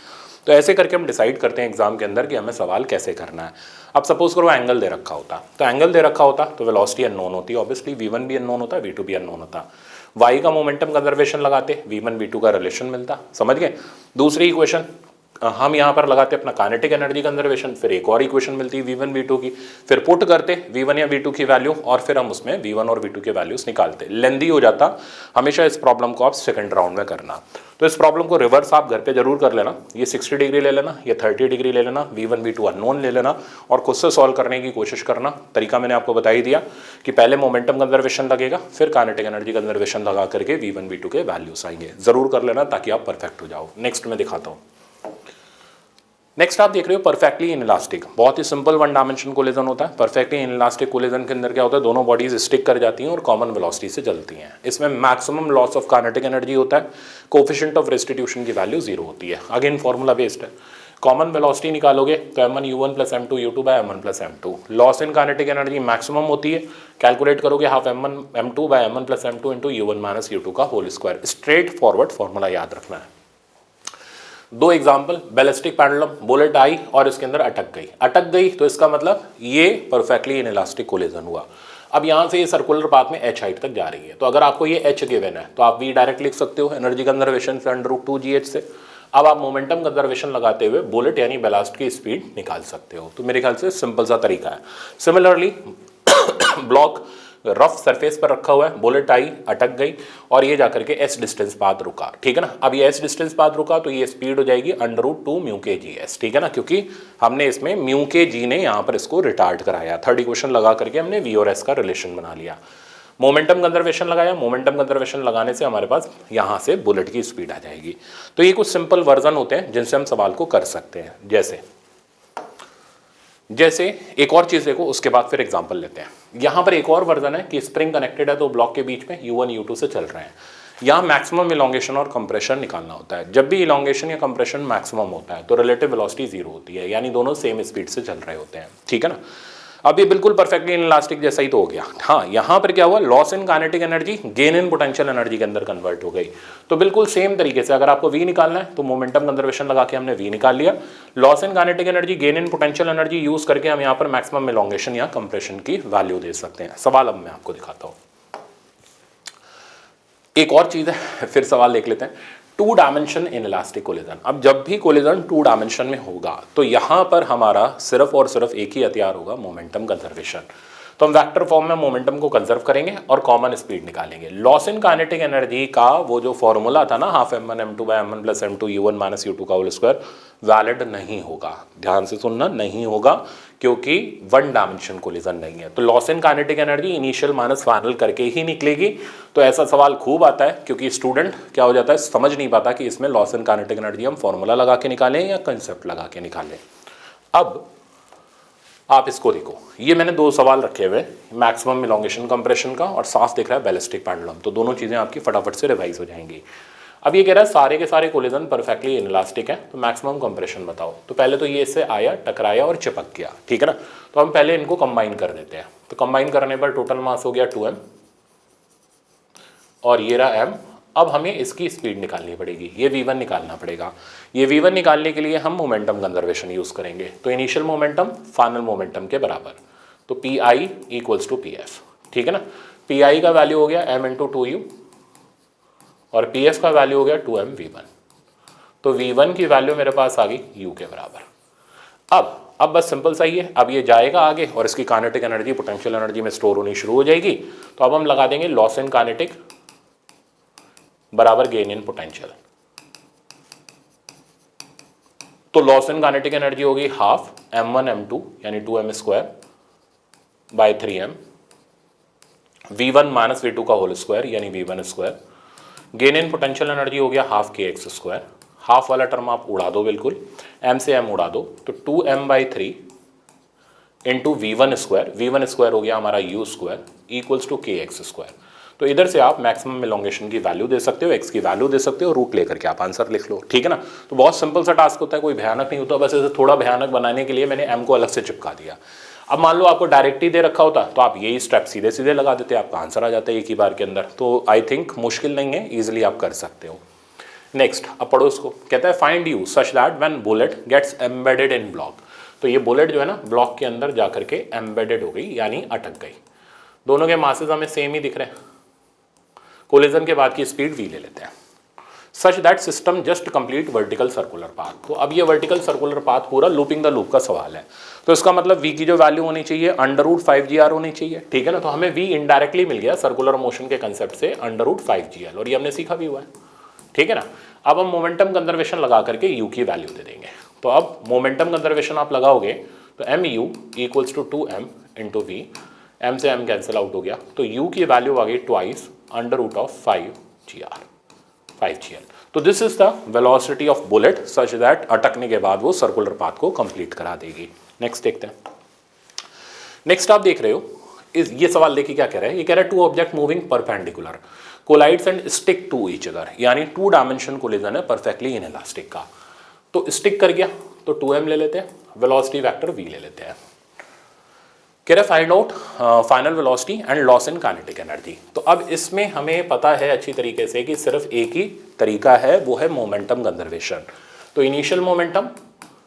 तो ऐसे करके हम डिसाइड करते हैं एग्जाम के अंदर कि हमें सवाल कैसे करना है। अब सपोज करो एंगल दे रखा होता, तो एंगल दे रखा होता तो वेलोसिटी अननोन होती, ऑब्वियसली v1 भी अननोन होता, v2 भी अननोन होता। y का मोमेंटम कंजर्वेशन लगाते, v1 v2 का रिलेशन मिलता। समझ गए। दूसरी इक्वेशन हम यहाँ पर लगाते अपना काइनेटिक एनर्जी कंजर्वेशन, फिर एक और इक्वेशन मिलती है V1 V2 की, फिर पुट करते V1 या V2 की वैल्यू और फिर हम उसमें V1 और V2 के वैल्यूज निकालते। लेंदी हो जाता, हमेशा इस प्रॉब्लम को आप सेकंड राउंड में करना। तो इस प्रॉब्लम को रिवर्स आप घर पे जरूर कर लेना। ये 60 डिग्री ले लेना, ये 30 डिग्री ले लेना, V1 V2 अननोन ले लेना और खुद से सॉल्व करने की कोशिश करना। तरीका मैंने आपको बता ही दिया कि पहले मोमेंटम कंजर्वेशन लगेगा, फिर काइनेटिक एनर्जी कंजर्वेशन लगा करके V1 V2 के वैल्यूज आएंगे। जरूर कर लेना ताकि आप परफेक्ट हो जाओ। नेक्स्ट मैं दिखाता हूँ। नेक्स्ट आप देख रहे हो परफेक्टली इनइलास्टिक। बहुत ही सिंपल वन डायमेंशन कोलिजन होता है। परफेक्टली इनइलास्टिक कोलिजन के अंदर क्या होता है, दोनों बॉडीज स्टिक कर जाती हैं और कॉमन वेलोसिटी से चलती हैं। इसमें maximum loss of kinetic energy होता है, कोएफिशिएंट ऑफ रेस्टिट्यूशन की वैल्यू 0 होती है। अगेन फॉर्मूला बेस्ड है। कॉमन वेलोसिटी निकालोगे तो m1 u1 plus m2 u2 by m1 plus m2। Loss in kinetic energy maximum होती है, कैलकुलेट करोगे half m1 m2 by m1 plus m2 into u1 minus u2 का whole square. Straightforward formula याद रखना है। दो example, ballistic pendulum, bullet आई और इसके अंदर अटक गई तो इसका मतलब ये परफेक्टली इनइलास्टिक कोलिजन हुआ। अब यहाँ से ये सर्कुलर पाथ में h हाइट तक जा रही है, तो अगर आपको ये h गिवन है तो आप v डायरेक्ट लिख सकते हो एनर्जी कंजर्वेशन से √2gh से। अब आप मोमेंटम कंजर्वेशन लगाते हुए बुलेट यानी बैलास्ट की स्पीड निकाल सकते हो। तो मेरे ख्याल से सिंपल सा तरीका है। सिमिलरली ब्लॉक रफ सरफेस पर रखा हुआ है, बुलेट आई, अटक गई और ये जाकर के s डिस्टेंस पाथ रुका, ठीक है ना। अब ये s डिस्टेंस पाथ रुका तो ये स्पीड हो जाएगी √2 म्यू के जी एस, ठीक है ना, क्योंकि हमने इसमें म्यू के जी ने यहाँ पर इसको रिटार्ड कराया। थर्ड इक्वेशन लगा करके हमने v और s का रिलेशन बना लिया। मोमेंटम कंजर्वेशन लगाया, मोमेंटम कंजर्वेशन लगाने से हमारे पास यहाँ से बुलेट की स्पीड आ जाएगी। तो ये कुछ सिंपल वर्जन होते हैं जिनसे हम सवाल को कर सकते हैं। जैसे एक और चीज देखो, उसके बाद फिर एग्जांपल लेते हैं। यहाँ पर एक और वर्जन है कि स्प्रिंग कनेक्टेड है तो ब्लॉक के बीच में u1 u2 से चल रहे हैं। यहाँ मैक्सिमम इलोंगेशन और कंप्रेशन निकालना होता है। जब भी इलोंगेशन या कंप्रेशन मैक्सिमम होता है तो रिलेटिव वेलोसिटी 0 होती है, यानी दोनों सेम स्पीड से चल रहे होते हैं, ठीक है ना। अब ये बिल्कुल परफेक्टली इनइलास्टिक जैसा ही तो हो गया। हाँ, यहाँ पर क्या हुआ, loss in kinetic energy gain in potential energy के अंदर कन्वर्ट हो गई। तो बिल्कुल सेम तरीके से अगर आपको v निकालना है तो मोमेंटम कंजर्वेशन लगा के हमने v निकाल लिया। Loss in kinetic energy gain in potential energy use करके हम यहाँ पर मैक्सिमम इलोंगेशन या कंप्रेशन की वैल्यू दे सकते हैं। सवाल अब मैं आपको दिखाता हूँ। एक और चीज है, फिर सवाल देख लेते हैं। 2 डायमेंशन इनइलास्टिक कोलिजन। अब जब भी कोलिजन 2 डायमेंशन में होगा तो यहां पर हमारा सिर्फ और सिर्फ एक ही हथियार होगा, मोमेंटम कंजर्वेशन। तो हम वेक्टर फॉर्म में मोमेंटम को कंजर्व करेंगे और कॉमन स्पीड निकालेंगे। लॉस इन काइनेटिक एनर्जी का वो जो फॉर्मूला था ना, half m1 m2 by m1 plus m2 u1 minus u2 का होल स्क्वायर, वैलिड नहीं होगा। ध्यान से सुनना, नहीं होगा, क्योंकि 1 डायमेंशन कोलिजन नहीं है। तो loss in kinetic energy initial minus final करके ही निकलेगी। तो ऐसा सवाल खूब आता है क्योंकि स्टूडेंट क्या हो जाता है, समझ नहीं पाता कि इसमें लॉस इन काइनेटिक एनर्जी हम फॉर्मूला लगा के निकालें या कंसेप्ट लगा के निकालें। अब आप इसको देखो, ये मैंने 2 सवाल रखे हुए, मैक्सिमम इलोंगेशन कंप्रेशन का और साफ दिख रहा है बैलिस्टिक पेंडुलम। तो दोनों चीज़ें आपकी फटाफट से रिवाइज हो जाएंगी। अब ये कह रहा है सारे के सारे कोलिजन परफेक्टली इनइलास्टिक है, तो मैक्सिमम कंप्रेशन बताओ। तो पहले तो ये इससे आया, टकराया और चिपक गया, ठीक है ना। तो हम पहले इनको कंबाइन कर देते हैं। तो कंबाइन करने पर टोटल मास हो गया 2m और ये रहा m। अब हमें इसकी स्पीड निकालनी पड़ेगी, ये v1 निकालना पड़ेगा। ये v1 निकालने के लिए हम मोमेंटम कंजर्वेशन यूज करेंगे। तो इनिशियल मोमेंटम फाइनल मोमेंटम के बराबर, तो pi इक्वल्स टू pf, ठीक है ना। pi का वैल्यू हो गया m इंटू 2u और pf का वैल्यू हो गया 2m v1। तो v1 की वैल्यू मेरे पास आ गई u के बराबर। अब बस सिंपल सा ही है। अब ये जाएगा आगे और इसकी काइनेटिक एनर्जी पोटेंशियल एनर्जी में स्टोर होनी शुरू हो जाएगी। तो अब हम लगा देंगे लॉस इन काइनेटिक बराबर गेन इन पोटेंशियल। तो लॉस इन काइनेटिक एनर्जी होगी हाफ m1 m2 यानी 2m square by 3m, v1 minus v2 का होल स्क्वायर यानी v1 square. Gain in potential energy हो गया हाफ के एक्स स्क्वायर। हाफ वाला टर्म आप उड़ा दो, बिल्कुल m से m उड़ा दो, तो 2m by 3 into v1 square हो गया हमारा u स्क्वायर इक्वल्स टू के एक्स स्क्वायर। तो इधर से आप मैक्सिमम इलोंगेशन की वैल्यू दे सकते हो, x की वैल्यू दे सकते हो, रूट लेकर के आप आंसर लिख लो, ठीक है ना। तो बहुत सिंपल सा टास्क होता है, कोई भयानक नहीं होता। बस इसे थोड़ा भयानक बनाने के लिए मैंने m को अलग से चिपका दिया। अब मान लो आपको डायरेक्ट ही दे रखा होता तो आप यही स्टेप सीधे सीधे लगा देते, आपका आंसर आ जाता है एक ही बार के अंदर। तो आई थिंक मुश्किल नहीं है, ईजिली आप कर सकते हो। नेक्स्ट, अब पढ़ो इसको। कहता है find U such that when bullet gets embedded in block. तो ये बुलेट जो है ना ब्लॉक के अंदर जा करके एम्बेडेड हो गई यानी अटक गई। दोनों के मासेस हमें सेम ही दिख रहे हैं। कोलिजन के बाद की स्पीड v ले लेते हैं। Such that system just complete vertical circular path. तो अब ये वर्टिकल सर्कुलर पाथ पूरा लूपिंग द लूप का सवाल है। तो इसका मतलब v की जो वैल्यू होनी चाहिए √5gr होनी चाहिए, ठीक है ना। तो हमें v इनडायरेक्टली मिल गया सर्कुलर मोशन के कंसेप्ट से √5gl, और ये हमने सीखा भी हुआ है, ठीक है ना। अब हम मोमेंटम कंजर्वेशन लगा करके u की वैल्यू दे देंगे। तो अब मोमेंटम कंजर्वेशन आप लगाओगे तो mu equals to 2m into V, m से m कैंसिल आउट हो गया, तो u की वैल्यू आ गई ट्वाइस √5gl। तो this is the velocity of bullet such that अटकने के बाद वो सर्कुलर पाथ को कंप्लीट करा देगी। नेक्स्ट देखते हैं। नेक्स्ट आप देख रहे हो ये सवाल देखिए क्या कह रहा है। ये कह रहा है two object moving perpendicular collides and stick to each other, यानी 2 डायमेंशन कोलिजन है परफेक्टली इनइलास्टिक का। तो स्टिक कर गया तो 2m ले लेते हैं, वेलोसिटी वेक्टर v ले लेते हैं। कह रहे find out final velocity and loss in kinetic energy. तो अब इसमें हमें पता है अच्छी तरीके से कि सिर्फ एक ही तरीका है, वो है मोमेंटम कंजर्वेशन। तो इनिशियल मोमेंटम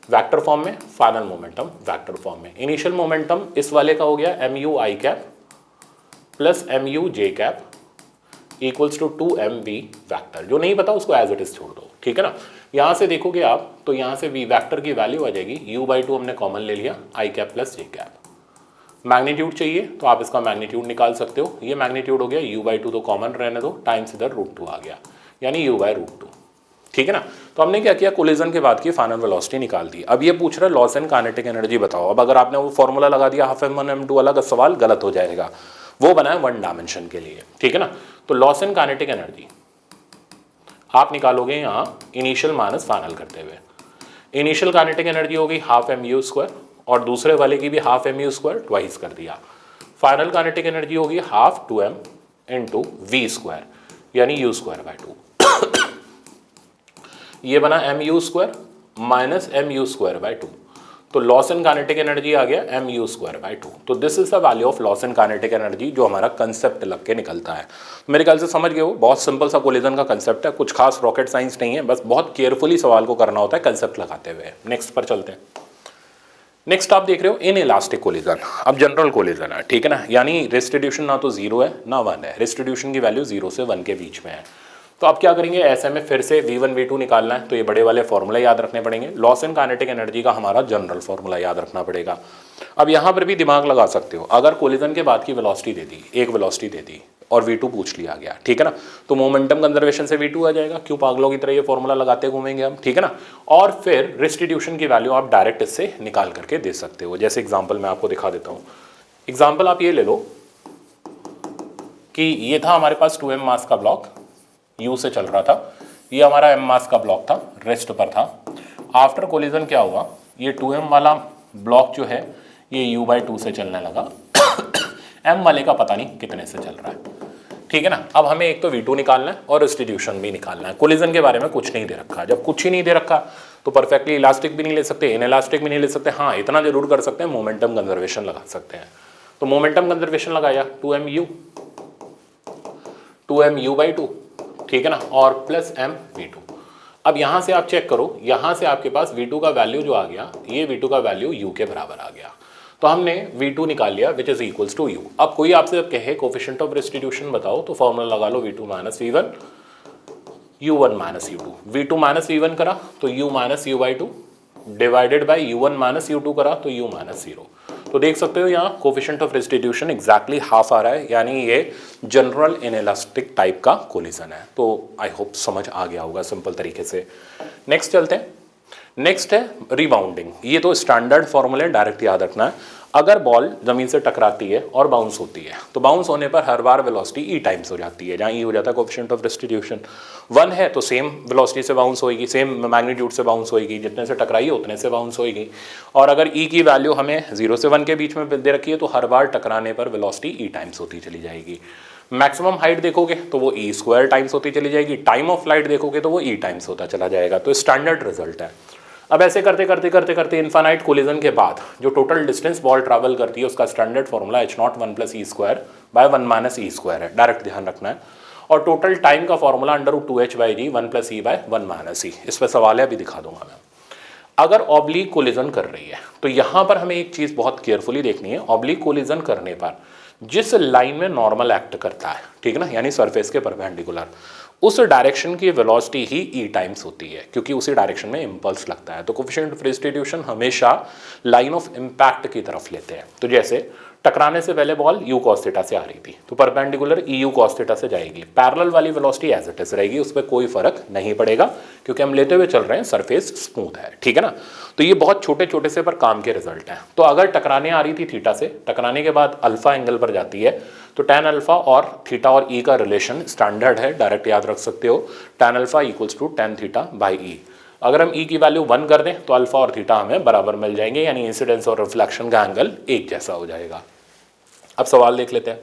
वेक्टर फॉर्म में, फाइनल मोमेंटम वेक्टर फॉर्म में। इनिशियल मोमेंटम इस वाले का हो गया mu i cap plus mu j cap equals to 2mv vector. जो नहीं पता उसको एज इट इज छोड़ दो, ठीक है ना। यहाँ से देखोगे आप तो यहाँ से v वैक्टर की वैल्यू आ जाएगी u/2 हमने कॉमन ले लिया, i cap plus j cap. Magnitude चाहिए तो आप इसका मैग्नीट्यूड निकाल सकते हो। ये मैग्नीट्यूड हो गया u/2 तो कॉमन रहने दो, टाइम्स इधर √2 आ गया, यानी u/√2, ठीक है ना। तो हमने क्या किया, कोलिजन के बाद की फाइनल वेलोसिटी निकाल दी। अब ये पूछ रहा है लॉस एंड काइनेटिक एनर्जी बताओ। अब अगर आपने वो फॉर्मूला लगा दिया हाफ m1 m2 वाला, सवाल गलत हो जाएगा। वो बना है 1 डायमेंशन के लिए, ठीक है ना। तो लॉस एंड काइनेटिक एनर्जी आप निकालोगे यहाँ इनिशियल माइनस फाइनल करते हुए। इनिशियल काइनेटिक एनर्जी होगी हाफ mu² और दूसरे वाले की भी हाफ mu² ट्वाइस कर दिया। फाइनल काइनेटिक एनर्जी होगी हाफ 2m इंटू v², यानी u²/2। ये बना mu² माइनस mu²/2। तो लॉस इन काइनेटिक एनर्जी आ गया mu²/2। तो this is the value of loss in kinetic energy जो हमारा कंसेप्ट लग के निकलता है। मेरे ख्याल से समझ गए हो, बहुत सिंपल सा कोलिजन का कंसेप्ट है, कुछ खास रॉकेट साइंस नहीं है, बस बहुत केयरफुली सवाल को करना होता है कंसेप्ट लगाते हुए। नेक्स्ट पर चलते हैं। नेक्स्ट आप देख रहे हो इन इलास्टिक कोलिजन। अब जनरल कोलिजन है, ठीक है ना, यानी रेस्टिट्यूशन ना तो 0 है ना 1 है, रेस्टिट्यूशन की वैल्यू 0 से 1 के बीच में है। तो अब क्या करेंगे, ऐसे में फिर से v1 v2 निकालना है, तो ये बड़े वाले फॉर्मूला याद रखने पड़ेंगे। लॉस इन काइनेटिक एनर्जी का हमारा जनरल फॉर्मूला याद रखना पड़ेगा। अब यहाँ पर भी दिमाग लगा सकते हो, अगर कोलिजन के बाद की वेलोसिटी दे दी, एक वेलोसिटी दे दी और v2 पूछ लिया गया, ठीक है ना, तो मोमेंटम कंजर्वेशन से v2 आ जाएगा। क्यों पागलों की तरह ये फॉर्मूला लगाते घूमेंगे हम, ठीक है ना। और फिर रेस्टिट्यूशन की वैल्यू आप डायरेक्ट इससे निकाल करके दे सकते हो। जैसे एग्जाम्पल मैं आपको दिखा देता हूँ। एग्जाम्पल आप ये ले लो कि ये था हमारे पास 2m मास का ब्लॉक, U से चल रहा था, ये हमारा m मास का ब्लॉक था, रेस्ट पर था। आफ्टर कोलिजन क्या हुआ, ये 2m वाला ब्लॉक जो है ये u/2 से चलने लगा m वाले का पता नहीं कितने से चल रहा है, ठीक है ना। अब हमें एक तो v2 निकालना है और रेस्टिट्यूशन भी निकालना है। कोलिजन के बारे में कुछ नहीं दे रखा। जब कुछ ही नहीं दे रखा तो परफेक्टली इलास्टिक भी नहीं ले सकते, इनइलास्टिक भी नहीं ले सकते। हाँ, इतना जरूर कर सकते हैं, मोमेंटम कंजर्वेशन लगा सकते हैं। तो मोमेंटम कंजर्वेशन लगाया 2mu/2, ठीक है ना, और प्लस mv2। अब यहाँ से आप चेक करो, यहाँ से आपके पास v2 का वैल्यू जो आ गया, ये v2 का वैल्यू u के बराबर आ गया। तो हमने v2 निकाल लिया which is equals to u। अब कोई आपसे जब कहे कोफिशिएंट ऑफ रेस्टिट्यूशन बताओ तो फॉर्मूला लगा लो v2 minus v1, u1 minus u2। v2 minus v1 करा तो u minus u/2 divided by u1 minus u2 करा तो u माइनस 0। तो देख सकते हो यहाँ coefficient of restitution exactly half आ रहा है, यानी ये जनरल इनइलास्टिक टाइप का कोलिजन है। तो आई होप समझ आ गया होगा सिंपल तरीके से। नेक्स्ट चलते हैं। नेक्स्ट है रिबाउंडिंग। ये तो स्टैंडर्ड फॉर्मूले डायरेक्ट याद रखना है। अगर बॉल जमीन से टकराती है और बाउंस होती है तो बाउंस होने पर हर बार वेलोसिटी ई टाइम्स हो जाती है, जहाँ ई हो जाता है कोफिशिएंट ऑफ रेस्टिट्यूशन। 1 है तो सेम वेलोसिटी से बाउंस होएगी, सेम मैग्नीट्यूड से बाउंस होएगी, जितने से टकराई है उतने से बाउंस होएगी। और अगर ई की वैल्यू हमें 0 से 1 के बीच में दे रखी है तो हर बार टकराने पर वेलोसिटी ई टाइम्स होती चली जाएगी। मैक्सिमम हाइट देखोगे तो वो e² टाइम्स होती चली जाएगी, टाइम ऑफ फ्लाइट देखोगे तो वो e टाइम्स होता चला जाएगा। तो स्टैंडर्ड रिजल्ट है। अब ऐसे करते करते करते करते इनफाइनाइट कोलिजन के बाद जो टोटल डिस्टेंस बॉल ट्रैवल करती है उसका standard formula h0 1 + e² bye 1 - e² है, डायरेक्ट ध्यान रखना है। और टोटल टाइम का formula √2h/g 1 + e by 1 - e। इस पर सवाल है, अभी दिखा दूंगा मैं। अगर ऑब्लिक कोलिजन कर रही है तो यहाँ पर हमें एक चीज़ बहुत केयरफुली देखनी है। ऑब्लिक कोलिजन करने पर जिस लाइन में नॉर्मल एक्ट करता है, ठीक है ना, यानी सरफेस के परपेंडिकुलर, उस डायरेक्शन की वेलोसिटी ही ई टाइम्स होती है, क्योंकि उसी डायरेक्शन में इंपल्स लगता है। तो कोफिशिएंट ऑफ रिस्टिट्यूशन हमेशा लाइन ऑफ इंपैक्ट की तरफ लेते हैं। तो जैसे टकराने से पहले बॉल यू कॉस थीटा से आ रही थी, तो perpendicular E U cos theta से जाएगी, पैरेलल वाली वेलोसिटी एज इट इज रहेगी, उस पर कोई फर्क नहीं पड़ेगा, क्योंकि हम लेते हुए चल रहे हैं, सरफेस स्मूथ है, ठीक है ना। तो ये बहुत छोटे छोटे से पर काम के रिजल्ट हैं। तो अगर टकराने आ रही थी थीटा से, टकराने के बाद अल्फा एंगल पर जाती है, तो tan अल्फा और थीटा और ई का रिलेशन स्टैंडर्ड है, डायरेक्ट याद रख सकते हो, tan alpha equals to tan theta by e. अगर हम ई की वैल्यू 1 कर दें तो अल्फा और थीटा हमें बराबर मिल जाएंगे, यानी इंसिडेंस और रिफ्लेक्शन का एंगल एक जैसा हो जाएगा। अब सवाल देख लेते हैं।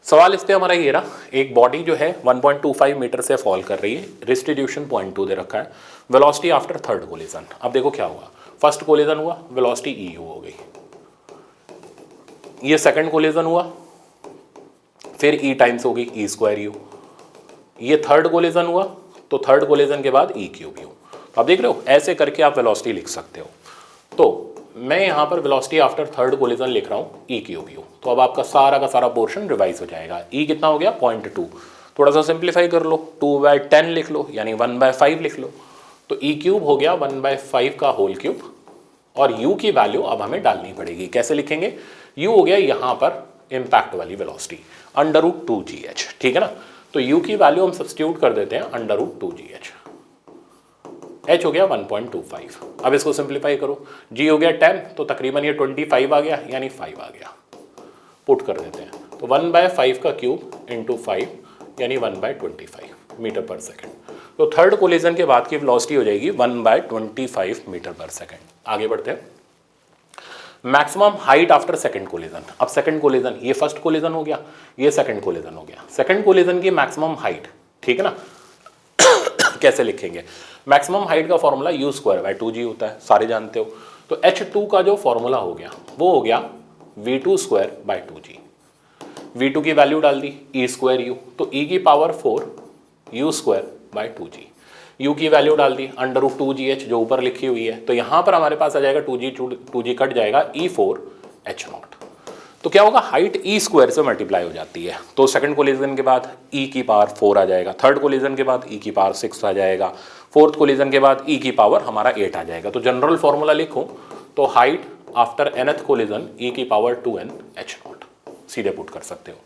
सवाल इस पे हमारा ये रहा, एक बॉडी जो है 1.25 मीटर से फॉल कर रही है, रिस्टिट्यूशन 0.2 दे रखा है, वेलोसिटी आफ्टर थर्ड कोलिजन। अब देखो क्या हुआ, फर्स्ट कोलिजन हुआ, वेलोसिटी ई यू हो गई, ये सेकंड कोलिजन हुआ, फिर ई टाइम्स होगी ई स्क्वायर यू, ये थर्ड कोलिजन हुआ, तो थर्ड कोलिजन के बाद ई क्यूब यू। अब देख रहे हो, ऐसे करके आप वेलोसिटी लिख सकते हो। तो मैं यहाँ पर वेलोसिटी आफ्टर थर्ड कोलिजन लिख रहा हूँ ई क्यूब यू। तो अब आपका सारा का सारा पोर्शन रिवाइज हो जाएगा। ई कितना हो गया 0.2, थोड़ा सा सिंप्लीफाई कर लो, 2/10 लिख लो, यानी 1/5 लिख लो। तो ई क्यूब हो गया 1/5 का होल क्यूब, और यू की वैल्यू अब हमें डालनी पड़ेगी। कैसे लिखेंगे, यू हो गया यहाँ पर इम्पैक्ट वाली वेलोसिटी √2gh, ठीक है ना। तो u की वैल्यू हम सब्स्टिट्यूट कर देते हैं √2gh, h हो गया 1.25। अब इसको सिंप्लीफाई करो, g हो गया 10, तो तकरीबन ये 25 आ गया, यानी 5 आ गया, पुट कर देते हैं। तो 1/5 का क्यूब इंटू 5, यानी 1/25 मीटर पर सेकेंड। तो थर्ड कोलिजन के बाद की वेलोसिटी हो जाएगी 1/25 मीटर पर सेकेंड। आगे बढ़ते हैं। Maximum height after second collision. अब सेकंड कोलिजन, ये फर्स्ट कोलिजन हो गया, ये सेकंड कोलिजन हो गया, सेकंड कोलिजन की मैक्सिमम हाइट, ठीक है ना। कैसे लिखेंगे, मैक्सिमम हाइट का फॉर्मूला u²/2g होता है, सारे जानते हो। तो h2 का जो फॉर्मूला हो गया वो हो गया v2²/2g। v2 की वैल्यू डाल दी e²u, तो e की पावर 4 u²/2g। u की वैल्यू डाल दी √2gh जो ऊपर लिखी हुई है। तो यहाँ पर हमारे पास आ जाएगा 2g कट जाएगा e4h0। तो क्या होगा, हाइट e² से मल्टीप्लाई हो जाती है। तो सेकंड कोलिजन के बाद e की पावर 4 आ जाएगा, थर्ड कोलिजन के बाद e की पावर 6 आ जाएगा, फोर्थ कोलिजन के बाद e की पावर हमारा 8 आ जाएगा। तो जनरल फॉर्मूला लिखूं तो height after nth collision e की पावर 2n/h0, सीधे पुट कर सकते हो।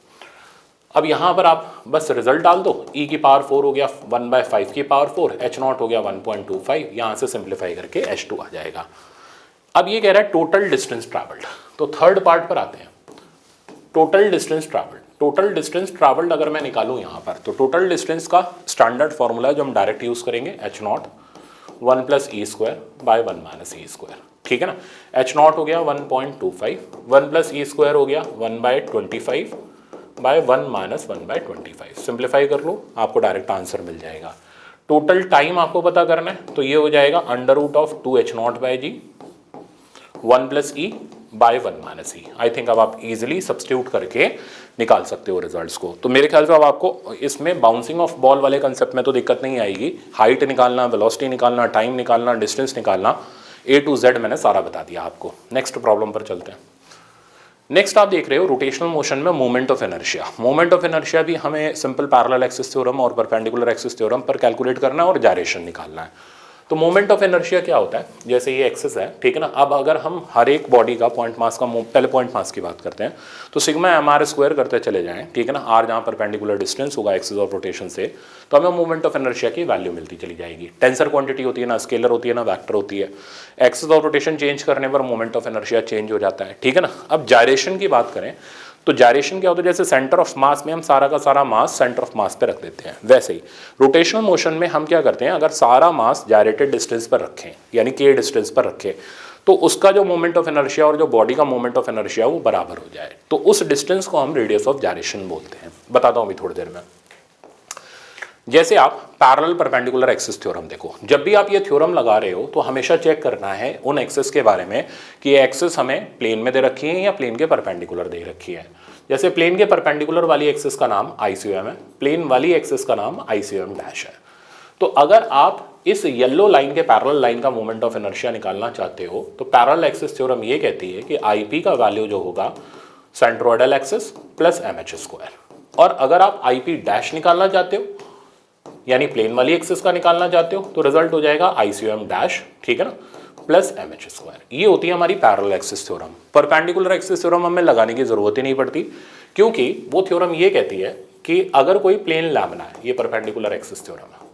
अब यहाँ पर आप बस रिजल्ट डाल दो, e की पावर 4 हो गया 1/5 की पावर 4, h0 हो गया 1.25, यहाँ से सिंप्लीफाई करके h2 आ जाएगा। अब ये कह रहा है टोटल डिस्टेंस ट्रैवल्ड। तो थर्ड पार्ट पर आते हैं, total distance travelled. Total distance travelled अगर मैं निकालूँ यहाँ पर, तो टोटल डिस्टेंस का स्टैंडर्ड फॉर्मूला जो हम डायरेक्ट यूज़ करेंगे h0 1 + e²/1 - e², ठीक है ना। h0 हो गया 1.25, 1 + e² हो गया 1/25/1 - 1/25। सिंप्लीफाई कर लो, आपको डायरेक्ट आंसर मिल जाएगा। टोटल टाइम आपको पता करना है, तो ये हो जाएगा √2h0/g 1 + e/1 - e। I think अब आप इजीली सब्स्टिट्यूट करके निकाल सकते हो रिजल्ट्स को। तो मेरे ख्याल से अब आपको इसमें बाउंसिंग ऑफ बॉल वाले कंसेप्ट में तो दिक्कत नहीं आएगी। हाइट निकालना, वेलोसिटी निकालना, टाइम निकालना, डिस्टेंस निकालना, A to Z मैंने सारा बता दिया आपको। नेक्स्ट प्रॉब्लम पर चलते हैं। नेक्स्ट आप देख रहे हो रोटेशनल मोशन में moment of inertia. Moment of inertia भी हमें सिंपल पैरेलल एक्सिस थ्योरम और परपेंडिकुलर एक्सिस थ्योरम पर कैलकुलेट करना है और जायरेशन निकालना है। तो मोमेंट ऑफ इनर्शिया क्या होता है, जैसे ये एक्सिस है, ठीक है ना। अब अगर हम हर एक बॉडी का पॉइंट मास का, पहले पॉइंट मास की बात करते हैं, तो सिग्मा mr² करते चले जाएं, ठीक है ना। r जहाँ परपेंडिकुलर डिस्टेंस होगा एक्सिस ऑफ रोटेशन से, तो हमें मोमेंट ऑफ इनर्शिया की वैल्यू मिलती चली जाएगी। टेंसर क्वांटिटी होती है ना, स्केलर होती है ना, वेक्टर होती है। एक्सिस ऑफ रोटेशन चेंज करने पर मोमेंट ऑफ इनर्शिया चेंज हो जाता है, ठीक है ना। अब जायरेशन की बात करें तो जायरेशन क्या होता है, जैसे सेंटर ऑफ मास में हम सारा का सारा मास सेंटर ऑफ मास पे रख देते हैं, वैसे ही रोटेशनल मोशन में हम क्या करते हैं, अगर सारा मास जायरेटेड डिस्टेंस पर रखें, यानी k डिस्टेंस पर रखें, तो उसका जो मोमेंट ऑफ इनर्शिया और जो बॉडी का मोमेंट ऑफ इनर्शिया वो बराबर हो जाए, तो उस डिस्टेंस को हम रेडियस ऑफ जायरेशन बोलते हैं। बताता हूँ अभी थोड़ी देर में। जैसे आप पैरेलल परपेंडिकुलर एक्सिस थ्योरम देखो, जब भी आप ये थ्योरम लगा रहे हो तो हमेशा चेक करना है उन एक्सिस के बारे में कि ये एक्सिस हमें प्लेन में दे रखी है या प्लेन के परपेंडिकुलर दे रखी है। जैसे प्लेन के परपेंडिकुलर वाली एक्सिस का नाम ICM है, प्लेन वाली एक्सिस का नाम ICM डैश है। तो अगर आप इस येलो लाइन के पैरेलल लाइन का मोमेंट ऑफ इनर्शिया निकालना चाहते हो, तो पैरेलल एक्सिस थ्योरम ये कहती है कि IP का वैल्यू जो होगा centroidal axis plus MH square. और अगर आप आईपी डैश निकालना चाहते हो यानी प्लेन वाली एक्सिस का निकालना चाहते हो तो रिजल्ट हो जाएगा आईसीएम डैश, ठीक है ना, प्लस एमएच स्क्वायर। ये होती है हमारी parallel axis theorem. Perpendicular axis theorem हमें लगाने की जरूरत ही नहीं पड़ती, क्योंकि वो थ्योरम ये कहती है कि अगर कोई प्लेन लैमिना है, ये परपेंडिकुलर एक्सिस थ्योरम है,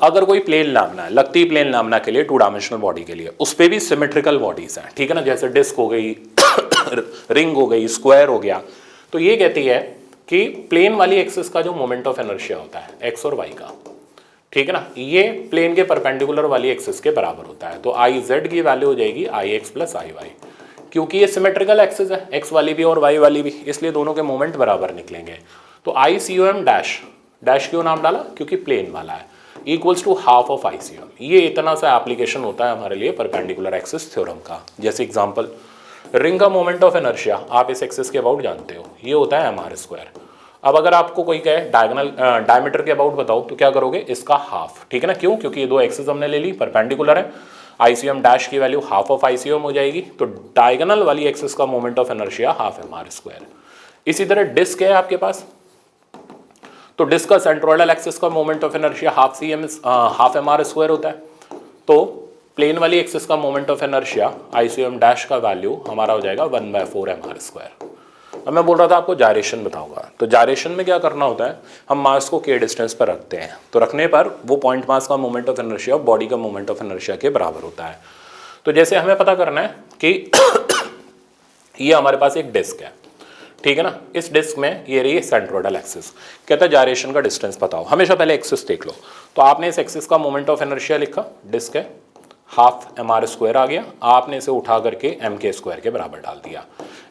अगर कोई प्लेन लैमिना है, लगती प्लेन लैमिना के लिए, टू डायमेंशनल बॉडी के लिए, उस पे भी सिमेट्रिकल बॉडीज हैं, ठीक है ना, जैसे डिस्क हो गई रिंग हो गई, स्क्वायर हो गया, तो ये कहती है कि प्लेन वाली एक्सिस का जो मोमेंट ऑफ इनर्शिया होता है एक्स और वाई का, ठीक है ना, ये प्लेन के परपेंडिकुलर वाली एक्सिस के बराबर होता है। तो आई जेड की वैल्यू हो जाएगी आई एक्स प्लस आई वाई, क्योंकि ये सिमेट्रिकल एक्सिस है, एक्स वाली भी और वाई वाली भी, इसलिए दोनों के मोमेंट बराबर निकलेंगे। तो I C O M dash, dash क्यों नाम डाला, क्योंकि प्लेन वाला है, equals to half of I C O M. ये इतना सा एप्लीकेशन होता है हमारे लिए परपेंडिकुलर एक्सिस थ्योरम का। जैसे एग्जांपल, रिंग का मोमेंट ऑफ इनर्शिया आप इस एक्सिस के अबाउट जानते हो, ये होता है एम आर स्क्वायर। अब अगर आपको कोई कहे डायगोनल डायमीटर के अबाउट बताओ तो क्या करोगे, इसका हाफ, ठीक है ना, क्यों, क्योंकि ये दो एक्सिस हमने ले ली, परपेंडिकुलर है, आईसीएम डैश की वैल्यू हाफ ऑफ आईसीएम हो जाएगी, तो डायगोनल वाली एक्सिस का moment of inertia half M R square. इसी तरह डिस्क है आपके पास, तो डिस्क का सेंट्रोइडल एक्सिस का moment of inertia half M R square होता है। तो प्लेन वाली एक्सिस का moment of inertia ICM dash का वैल्यू हमारा हो जाएगा 1/4 एम आर स्क्वायर। अब मैं बोल रहा था आपको जायरेशन बताऊंगा, तो जायरेशन में क्या करना होता है, हम मास को के डिस्टेंस पर रखते हैं, तो रखने पर वो पॉइंट मास का मोमेंट ऑफ इनर्शिया बॉडी का मोमेंट ऑफ इनर्शिया के बराबर होता है। तो जैसे हमें पता करना है कि ये हमारे पास एक डिस्क है, ठीक है ना, इस डिस्क में ये रही सेंट्रोइडल एक्सिस, कहता है जायरेशन का डिस्टेंस बताओ, हमेशा पहले एक्सिस देख लो। तो आपने इस एक्सिस का मोमेंट ऑफ इनर्शिया लिखा, डिस्क है, हाफ एम आर स्क्वायर आ गया, आपने इसे उठा करके एम के स्क्वायर के बराबर डाल दिया,